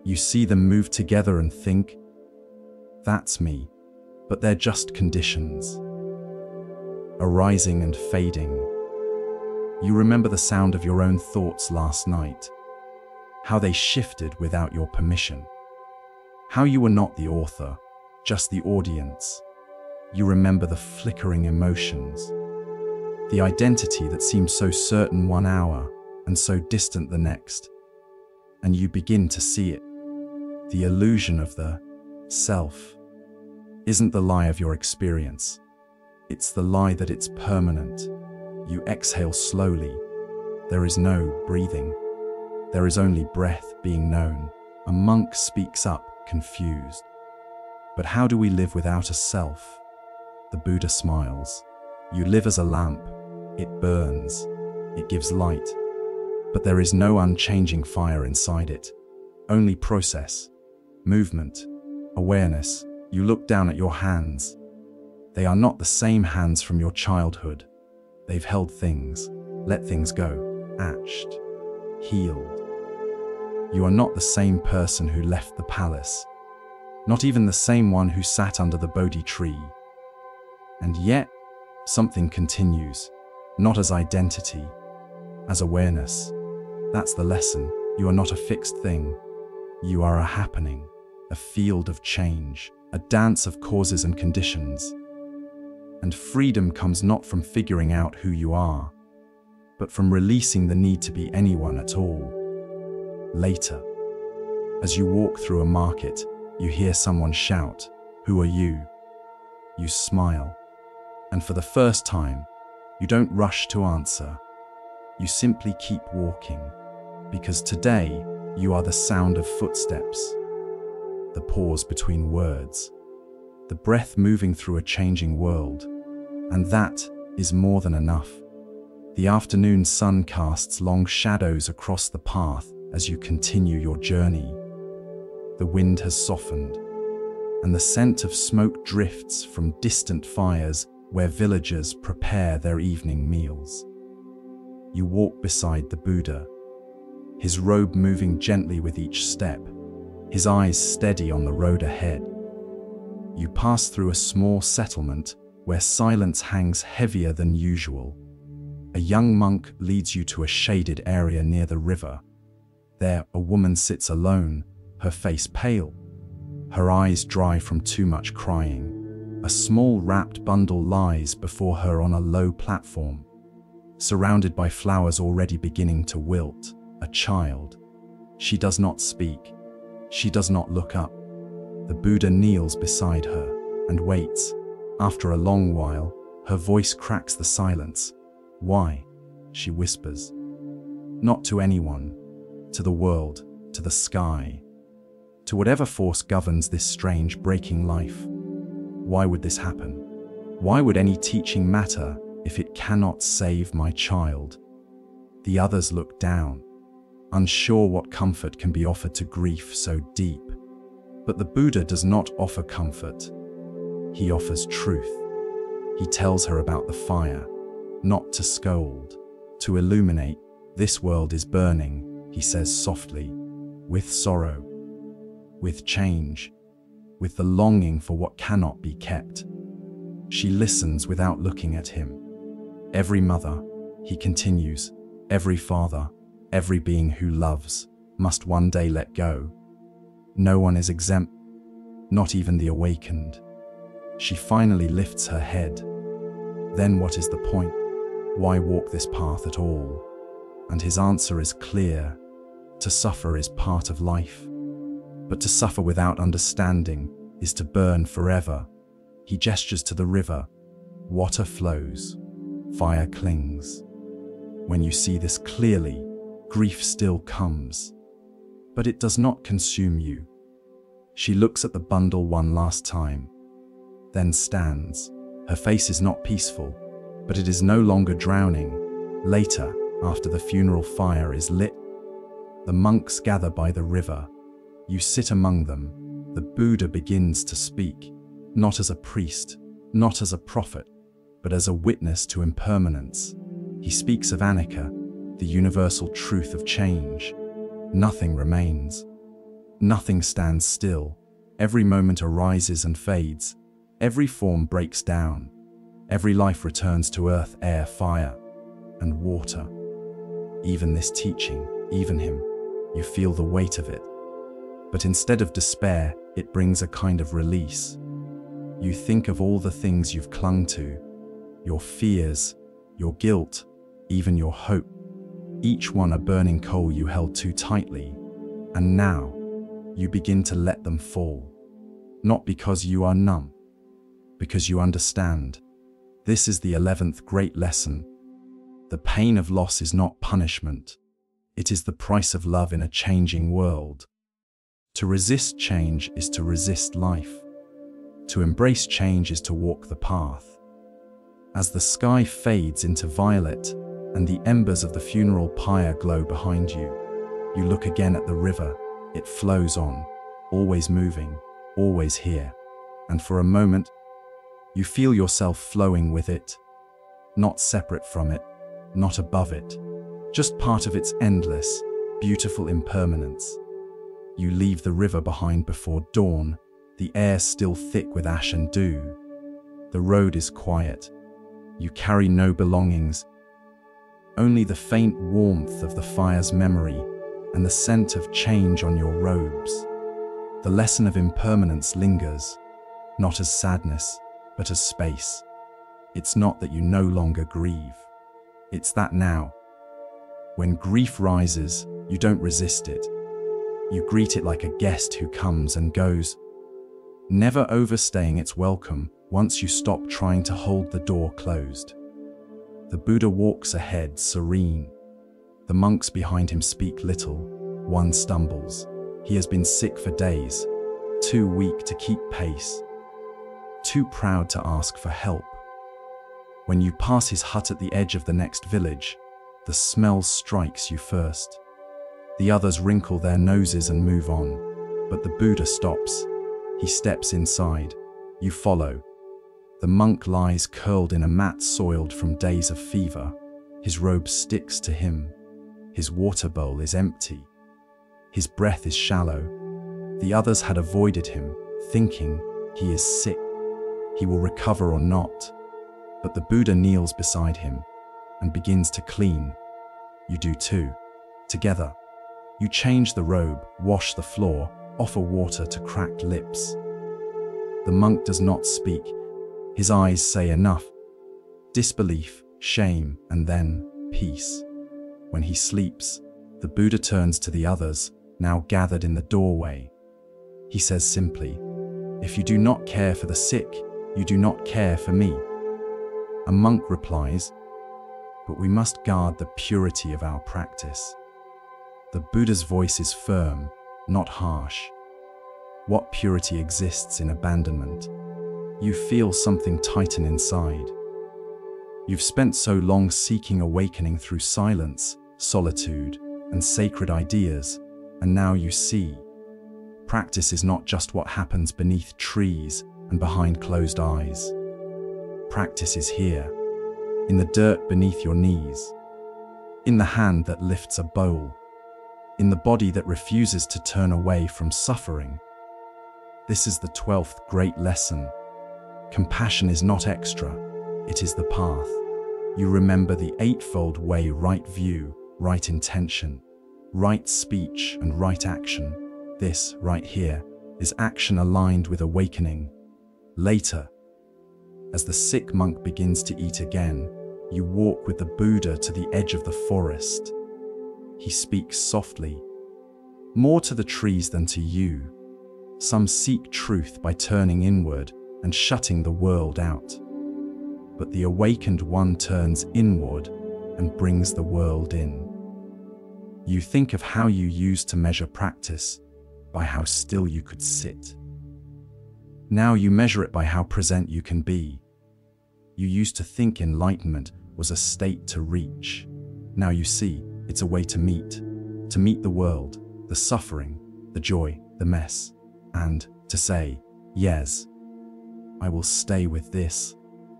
Speaker 1: You see them move together and think, that's me, but they're just conditions. Arising and fading. You remember the sound of your own thoughts last night, how they shifted without your permission, how you were not the author, just the audience. You remember the flickering emotions, the identity that seemed so certain one hour and so distant the next, and you begin to see it. The illusion of the self isn't the lie of your experience. It's the lie that it's permanent. You exhale slowly. There is no breathing. There is only breath being known. A monk speaks up, confused. But how do we live without a self? The Buddha smiles. You live as a lamp. It burns. It gives light. But there is no unchanging fire inside it. Only process, movement, awareness. You look down at your hands. They are not the same hands from your childhood. They've held things, let things go, atched, healed. You are not the same person who left the palace, not even the same one who sat under the Bodhi tree. And yet, something continues, not as identity, as awareness. That's the lesson. You are not a fixed thing. You are a happening, a field of change, a dance of causes and conditions. And freedom comes not from figuring out who you are, but from releasing the need to be anyone at all. Later, as you walk through a market, you hear someone shout, "Who are you?" You smile, and for the first time, you don't rush to answer. You simply keep walking, because today you are the sound of footsteps, the pause between words, the breath moving through a changing world, and that is more than enough. The afternoon sun casts long shadows across the path as you continue your journey. The wind has softened, and the scent of smoke drifts from distant fires where villagers prepare their evening meals. You walk beside the Buddha, his robe moving gently with each step, his eyes steady on the road ahead. You pass through a small settlement where silence hangs heavier than usual. A young monk leads you to a shaded area near the river. There, a woman sits alone, her face pale, her eyes dry from too much crying. A small wrapped bundle lies before her on a low platform, surrounded by flowers already beginning to wilt. A child. She does not speak. She does not look up. The Buddha kneels beside her and waits. After a long while, her voice cracks the silence. "Why?" she whispers. Not to anyone, to the world, to the sky, to whatever force governs this strange breaking life. Why would this happen? Why would any teaching matter if it cannot save my child? The others look down, unsure what comfort can be offered to grief so deep. But the Buddha does not offer comfort. He offers truth. He tells her about the fire, not to scold, to illuminate. This world is burning, he says softly, with sorrow, with change, with the longing for what cannot be kept. She listens without looking at him. Every mother, he continues, every father, every being who loves, must one day let go. No one is exempt, not even the awakened. She finally lifts her head. Then what is the point? Why walk this path at all? And his answer is clear. To suffer is part of life. But to suffer without understanding is to burn forever. He gestures to the river. Water flows. Fire clings. When you see this clearly, grief still comes. But it does not consume you. She looks at the bundle one last time, then stands. Her face is not peaceful, but it is no longer drowning. Later, after the funeral fire is lit, the monks gather by the river. You sit among them. The Buddha begins to speak, not as a priest, not as a prophet, but as a witness to impermanence. He speaks of anicca, the universal truth of change. Nothing remains. Nothing stands still. Every moment arises and fades. Every form breaks down. Every life returns to earth, air, fire, and water. Even this teaching, even him, you feel the weight of it. But instead of despair, it brings a kind of release. You think of all the things you've clung to, your fears, your guilt, even your hope, each one a burning coal you held too tightly, and now you begin to let them fall. Not because you are numb, because you understand. This is the 11th great lesson. The pain of loss is not punishment. It is the price of love in a changing world. To resist change is to resist life. To embrace change is to walk the path. As the sky fades into violet and the embers of the funeral pyre glow behind you, you look again at the river. It flows on, always moving, always here. And for a moment, you feel yourself flowing with it, not separate from it, not above it, just part of its endless, beautiful impermanence. You leave the river behind before dawn, the air still thick with ash and dew. The road is quiet. You carry no belongings, only the faint warmth of the fire's memory and the scent of change on your robes. The lesson of impermanence lingers, not as sadness, but as space. It's not that you no longer grieve. It's that now, when grief rises, you don't resist it. You greet it like a guest who comes and goes, never overstaying its welcome once you stop trying to hold the door closed. The Buddha walks ahead, serene. The monks behind him speak little. One stumbles. He has been sick for days, too weak to keep pace, too proud to ask for help. When you pass his hut at the edge of the next village, the smell strikes you first. The others wrinkle their noses and move on, but the Buddha stops. He steps inside. You follow. The monk lies curled in a mat soiled from days of fever. His robe sticks to him. His water bowl is empty. His breath is shallow. The others had avoided him, thinking he is sick. He will recover or not. But the Buddha kneels beside him and begins to clean. You do too. Together. You change the robe, wash the floor, offer water to cracked lips. The monk does not speak. His eyes say enough. Disbelief, shame, and then peace. When he sleeps, the Buddha turns to the others, now gathered in the doorway. He says simply, "If you do not care for the sick, you do not care for me." A monk replies, "But we must guard the purity of our practice." The Buddha's voice is firm, not harsh. What purity exists in abandonment? You feel something tighten inside. You've spent so long seeking awakening through silence, solitude, and sacred ideas, and now you see. Practice is not just what happens beneath trees and behind closed eyes. Practice is here, in the dirt beneath your knees, in the hand that lifts a bowl, in the body that refuses to turn away from suffering. This is the 12th great lesson. Compassion is not extra, it is the path. You remember the eightfold way: right view, right intention, right speech, and right action. This, right here, is action aligned with awakening. Later, as the sick monk begins to eat again, you walk with the Buddha to the edge of the forest. He speaks softly, more to the trees than to you. Some seek truth by turning inward and shutting the world out. But the awakened one turns inward and brings the world in. You think of how you used to measure practice by how still you could sit. Now you measure it by how present you can be. You used to think enlightenment was a state to reach. Now you see it's a way to meet the world, the suffering, the joy, the mess, and to say, yes, I will stay with this,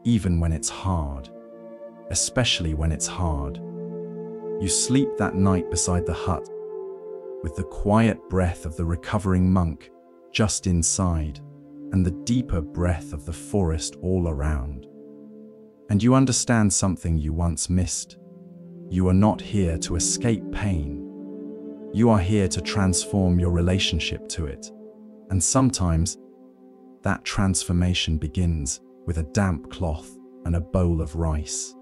Speaker 1: even when it's hard, especially when it's hard. You sleep that night beside the hut, with the quiet breath of the recovering monk just inside, and the deeper breath of the forest all around. And you understand something you once missed. You are not here to escape pain. You are here to transform your relationship to it. And sometimes, that transformation begins with a damp cloth and a bowl of rice.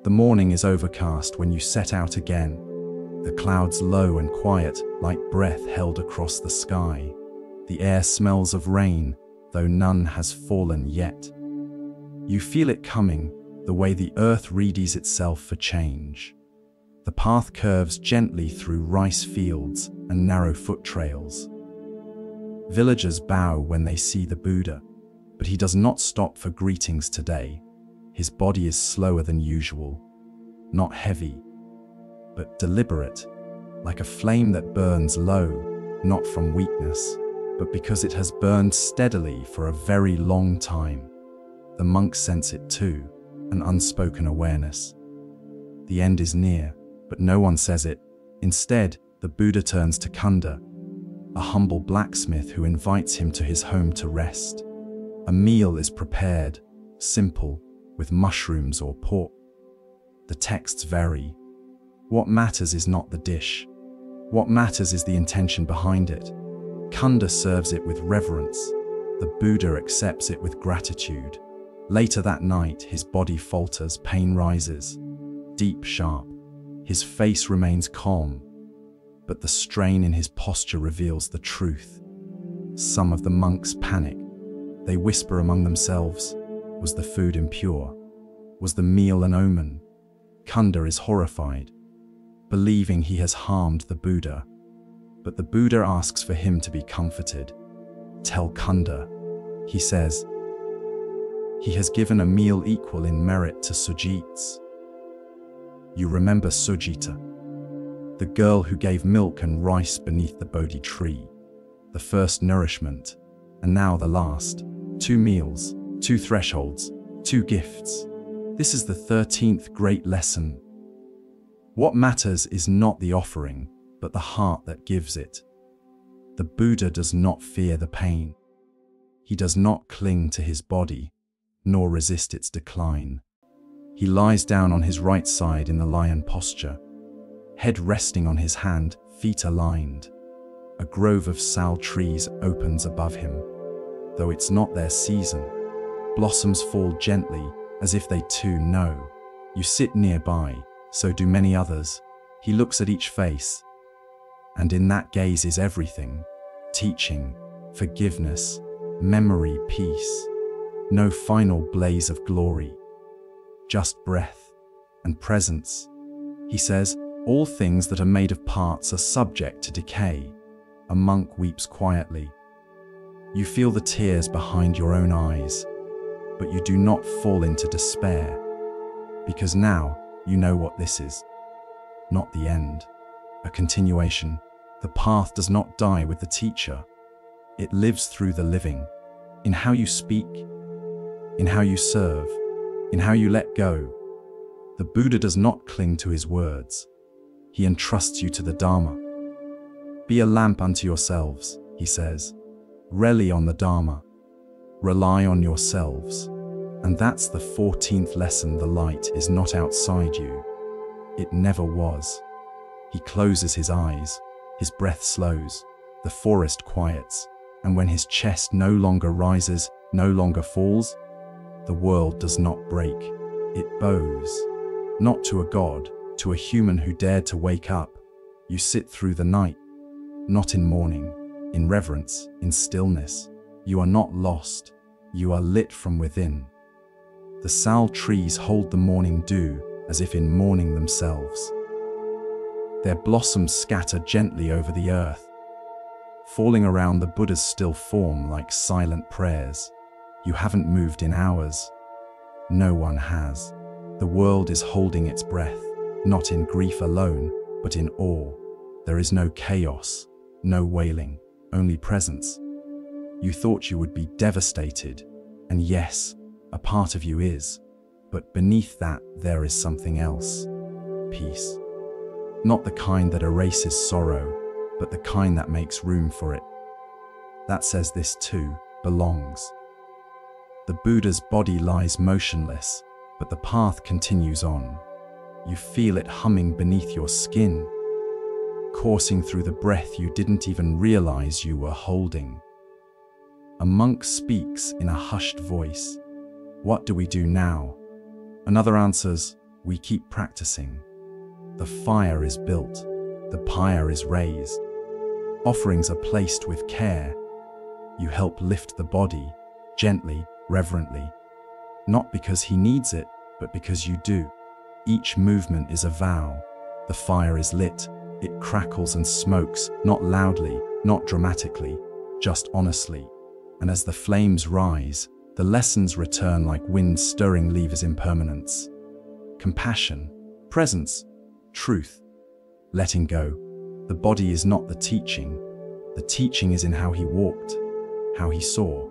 Speaker 1: The morning is overcast when you set out again, the clouds low and quiet like breath held across the sky. The air smells of rain, though none has fallen yet. You feel it coming, the way the earth readies itself for change. The path curves gently through rice fields and narrow foot trails. Villagers bow when they see the Buddha, but he does not stop for greetings today. His body is slower than usual, not heavy, but deliberate, like a flame that burns low, not from weakness, but because it has burned steadily for a very long time. The monks sense it too, an unspoken awareness. The end is near, but no one says it. Instead, the Buddha turns to Kunda, a humble blacksmith who invites him to his home to rest. A meal is prepared, simple, with mushrooms or pork. The texts vary. What matters is not the dish. What matters is the intention behind it. Kunda serves it with reverence. The Buddha accepts it with gratitude. Later that night, his body falters, pain rises, deep, sharp. His face remains calm, but the strain in his posture reveals the truth. Some of the monks panic. They whisper among themselves, was the food impure? Was the meal an omen? Kunda is horrified, believing he has harmed the Buddha. But the Buddha asks for him to be comforted. Tell Kunda, he says, he has given a meal equal in merit to Sujita's. You remember Sujita, the girl who gave milk and rice beneath the Bodhi tree, the first nourishment, and now the last. 2 meals, 2 thresholds, 2 gifts. This is the 13th great lesson. What matters is not the offering, but the heart that gives it. The Buddha does not fear the pain. He does not cling to his body, nor resist its decline. He lies down on his right side in the lion posture, head resting on his hand, feet aligned. A grove of sal trees opens above him. Though it's not their season, blossoms fall gently as if they too know. You sit nearby, so do many others. He looks at each face, and in that gaze is everything: teaching, forgiveness, memory, peace. No final blaze of glory, just breath and presence. He says, all things that are made of parts are subject to decay. A monk weeps quietly. You feel the tears behind your own eyes, but you do not fall into despair, because now you know what this is. Not the end, a continuation. The path does not die with the teacher. It lives through the living, in how you speak, in how you serve, in how you let go. The Buddha does not cling to his words. He entrusts you to the Dharma. Be a lamp unto yourselves, he says. Rely on the Dharma. Rely on yourselves. And that's the 14th lesson. The light is not outside you. It never was. He closes his eyes, his breath slows, the forest quiets, and when his chest no longer rises, no longer falls, the world does not break, it bows. Not to a god, to a human who dared to wake up. You sit through the night, not in mourning, in reverence, in stillness. You are not lost, you are lit from within. The sal trees hold the morning dew as if in mourning themselves. Their blossoms scatter gently over the earth, falling around the Buddha's still form like silent prayers. You haven't moved in hours. No one has. The world is holding its breath, not in grief alone, but in awe. There is no chaos, no wailing, only presence. You thought you would be devastated, and yes, a part of you is, but beneath that there is something else. Peace. Not the kind that erases sorrow, but the kind that makes room for it. That says this too, belongs. The Buddha's body lies motionless, but the path continues on. You feel it humming beneath your skin, coursing through the breath you didn't even realize you were holding. A monk speaks in a hushed voice. What do we do now? Another answers, we keep practicing. The fire is built, the pyre is raised. Offerings are placed with care. You help lift the body, gently, reverently. Not because he needs it, but because you do. Each movement is a vow. The fire is lit, it crackles and smokes, not loudly, not dramatically, just honestly. And as the flames rise, the lessons return like wind stirring leaves impermanence. Compassion, presence, truth, letting go. The body is not the teaching. The teaching is in how he walked, how he saw,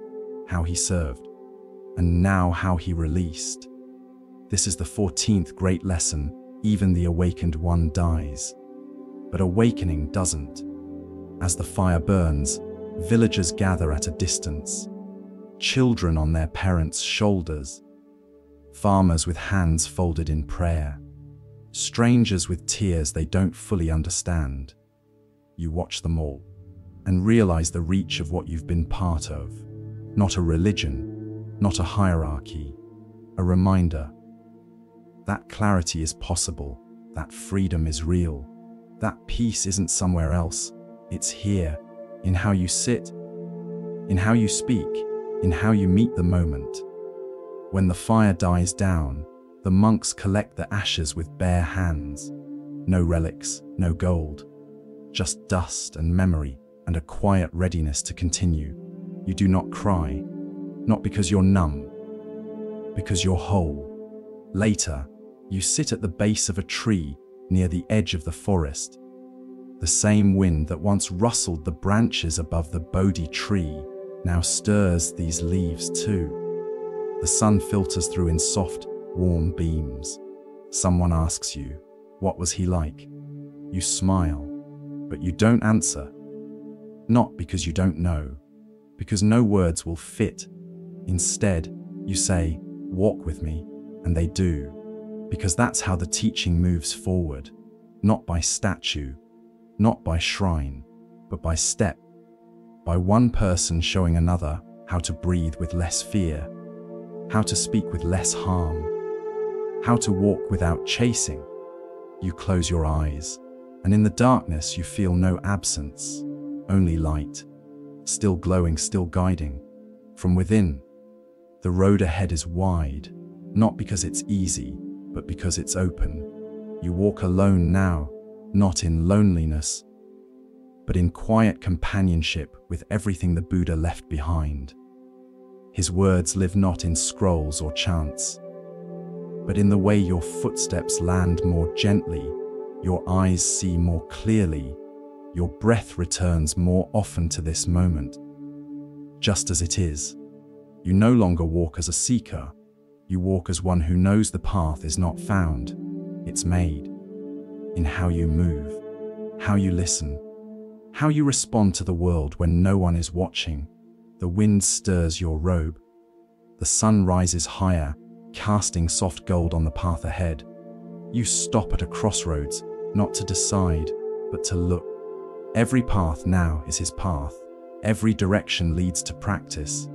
Speaker 1: how he served, and now how he released. This is the 14th great lesson. Even the awakened one dies. But awakening doesn't. As the fire burns, villagers gather at a distance. Children on their parents' shoulders. Farmers with hands folded in prayer. Strangers with tears they don't fully understand. You watch them all and realize the reach of what you've been part of. Not a religion, not a hierarchy, a reminder. That clarity is possible, that freedom is real, that peace isn't somewhere else, it's here, in how you sit, in how you speak, in how you meet the moment. When the fire dies down, the monks collect the ashes with bare hands. No relics, no gold, just dust and memory and a quiet readiness to continue. You do not cry, not because you're numb, because you're whole. Later, you sit at the base of a tree near the edge of the forest. The same wind that once rustled the branches above the Bodhi tree now stirs these leaves too. The sun filters through in soft, warm beams. Someone asks you, what was he like? You smile, but you don't answer. Not because you don't know, because no words will fit. Instead, you say, walk with me, and they do, because that's how the teaching moves forward, not by statue, not by shrine, but by step, by one person showing another how to breathe with less fear, how to speak with less harm, how to walk without chasing. You close your eyes, and in the darkness you feel no absence, only light, still glowing, still guiding. From within, the road ahead is wide, not because it's easy, but because it's open. You walk alone now, not in loneliness, but in quiet companionship with everything the Buddha left behind. His words live not in scrolls or chants, but in the way your footsteps land more gently, your eyes see more clearly, your breath returns more often to this moment. Just as it is, you no longer walk as a seeker, you walk as one who knows the path is not found, it's made. In how you move, how you listen, how you respond to the world when no one is watching, The wind stirs your robe. The sun rises higher, casting soft gold on the path ahead. You stop at a crossroads, not to decide, but to look. Every path now is his path. Every direction leads to practice.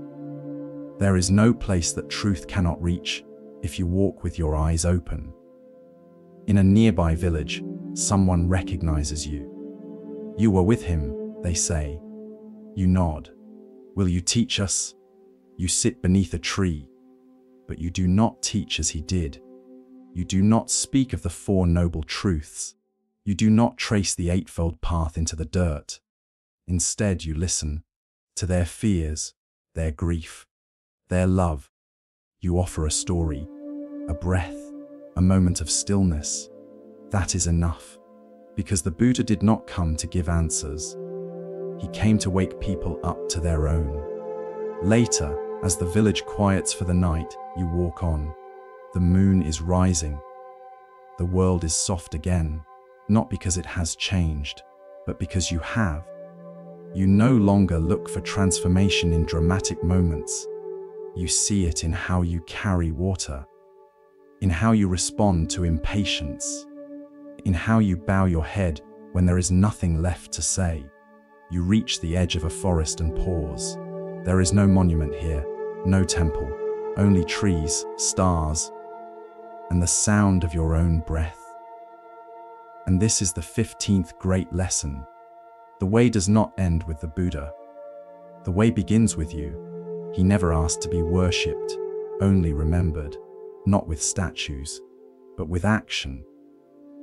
Speaker 1: There is no place that truth cannot reach if you walk with your eyes open. In a nearby village, someone recognizes you. You were with him, they say. You nod. Will you teach us? You sit beneath a tree, but you do not teach as he did. You do not speak of the Four Noble Truths. You do not trace the Eightfold Path into the dirt. Instead, you listen to their fears, their grief, their love. You offer a story, a breath, a moment of stillness. That is enough, because the Buddha did not come to give answers. He came to wake people up to their own. Later, as the village quiets for the night, you walk on. The moon is rising. The world is soft again, not because it has changed, but because you have. You no longer look for transformation in dramatic moments. You see it in how you carry water, in how you respond to impatience, in how you bow your head when there is nothing left to say. You reach the edge of a forest and pause. There is no monument here, no temple, only trees, stars, and the sound of your own breath. And this is the 15th great lesson. The way does not end with the Buddha. The way begins with you. He never asked to be worshipped, only remembered, not with statues, but with action.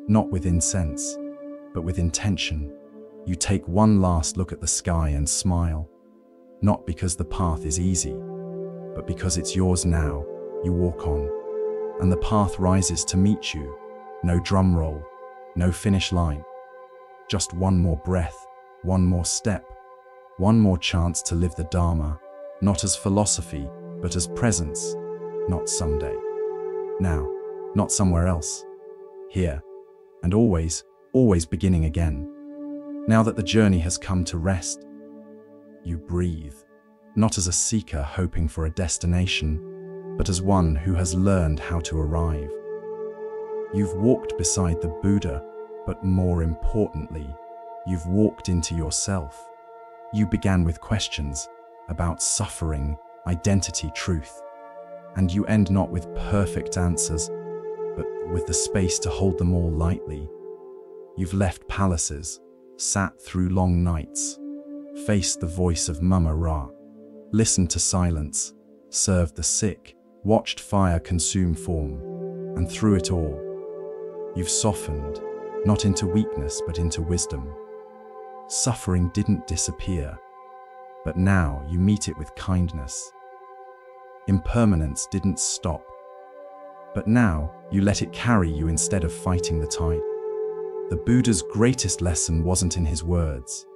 Speaker 1: Not with incense, but with intention. You take one last look at the sky and smile. Not because the path is easy, but because it's yours now. You walk on, and the path rises to meet you. No drum roll, no finish line. Just one more breath, one more step, one more chance to live the Dharma, not as philosophy, but as presence. Not someday. Now, not somewhere else. Here, and always, always beginning again. Now that the journey has come to rest, you breathe, not as a seeker hoping for a destination, but as one who has learned how to arrive. You've walked beside the Buddha, but more importantly, you've walked into yourself. You began with questions about suffering, identity, truth, and you end not with perfect answers, but with the space to hold them all lightly. You've left palaces, sat through long nights, faced the voice of Mama Ra, listened to silence, served the sick, watched fire consume form, and through it all, you've softened, not into weakness but into wisdom. Suffering didn't disappear, but now you meet it with kindness. Impermanence didn't stop, but now you let it carry you instead of fighting the tide. The Buddha's greatest lesson wasn't in his words.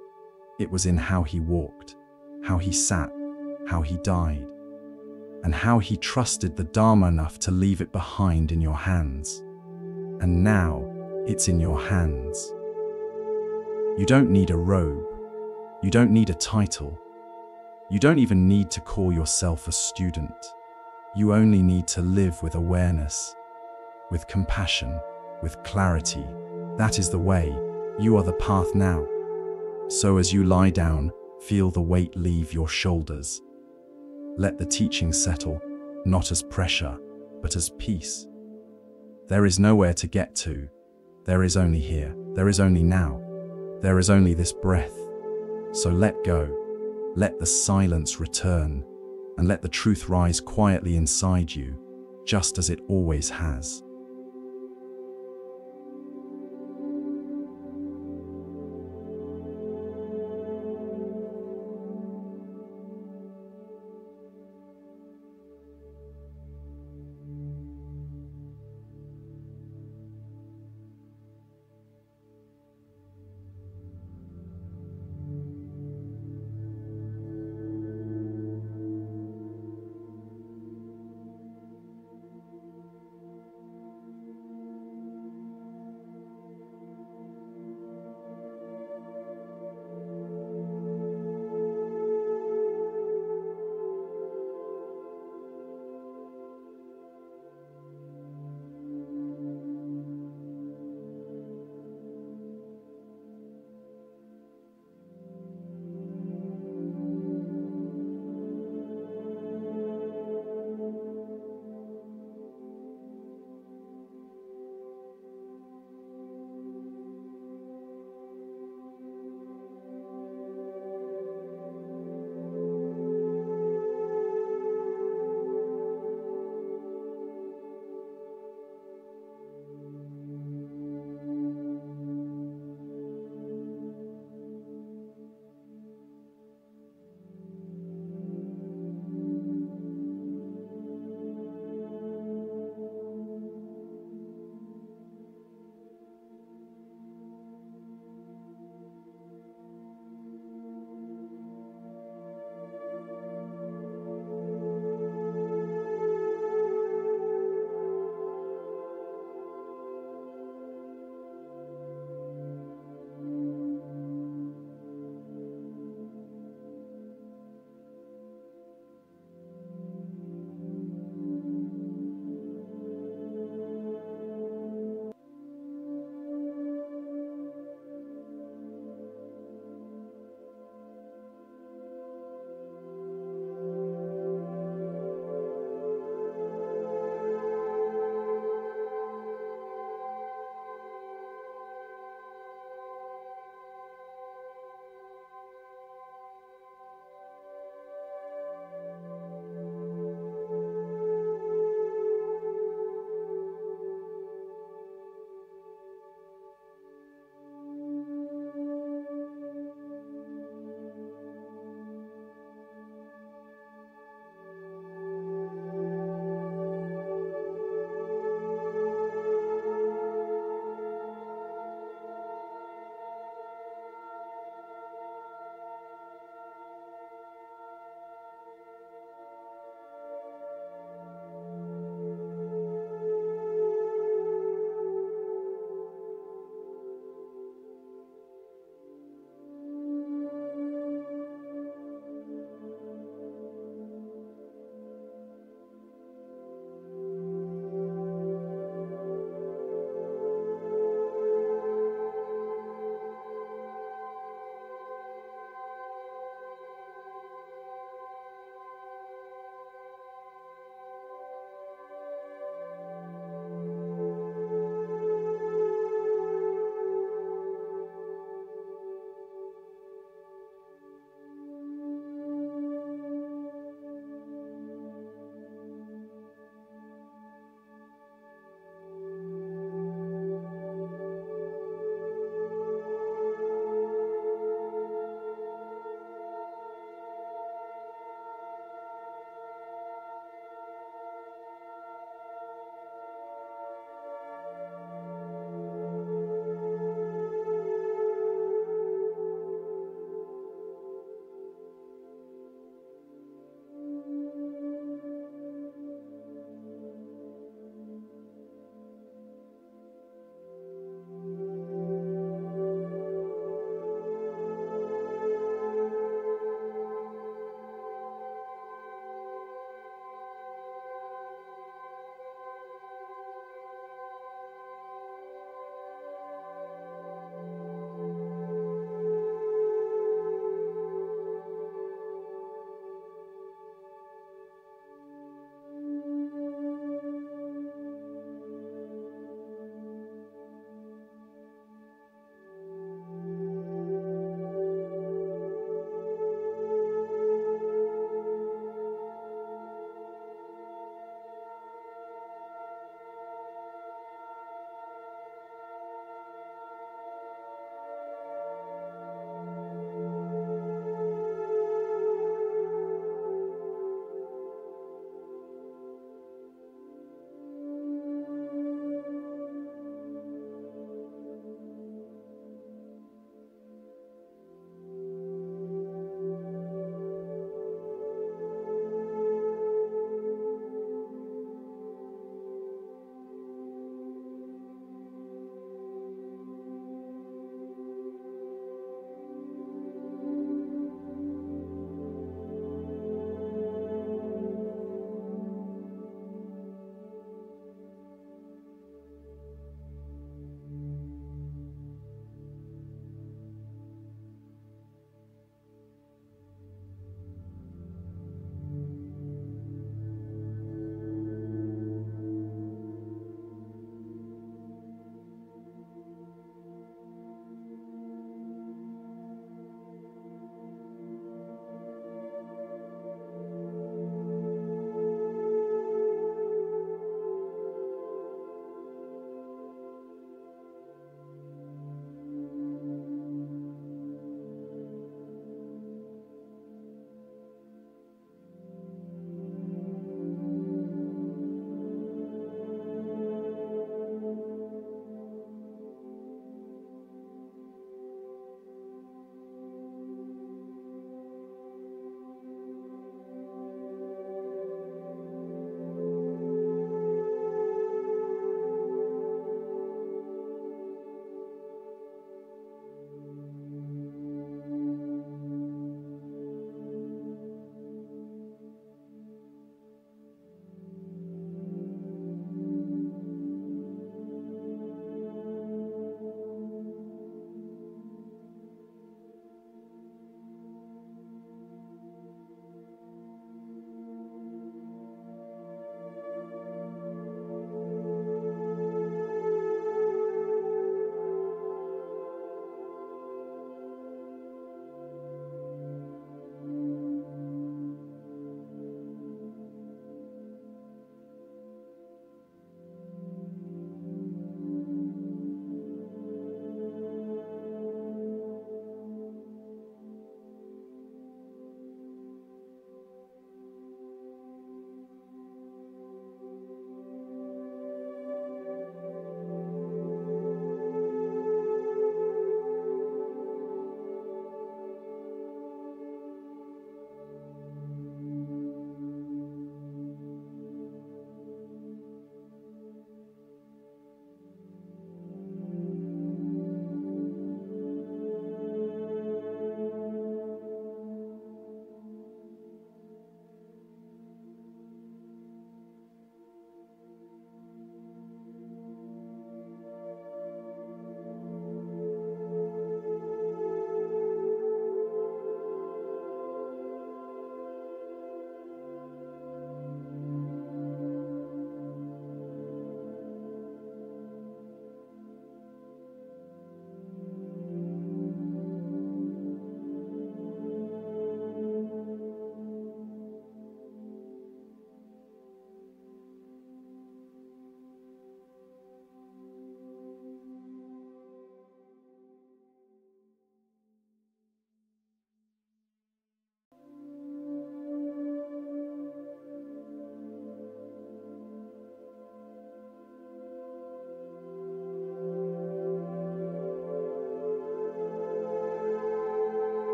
Speaker 1: It was in how he walked, how he sat, how he died, and how he trusted the Dharma enough to leave it behind in your hands. And now, it's in your hands. You don't need a robe. You don't need a title. You don't even need to call yourself a student. You only need to live with awareness, with compassion, with clarity. That is the way. You are the path now. So as you lie down, feel the weight leave your shoulders. Let the teaching settle, not as pressure, but as peace. There is nowhere to get to. There is only here. There is only now. There is only this breath. So let go. Let the silence return, and let the truth rise quietly inside you, just as it always has.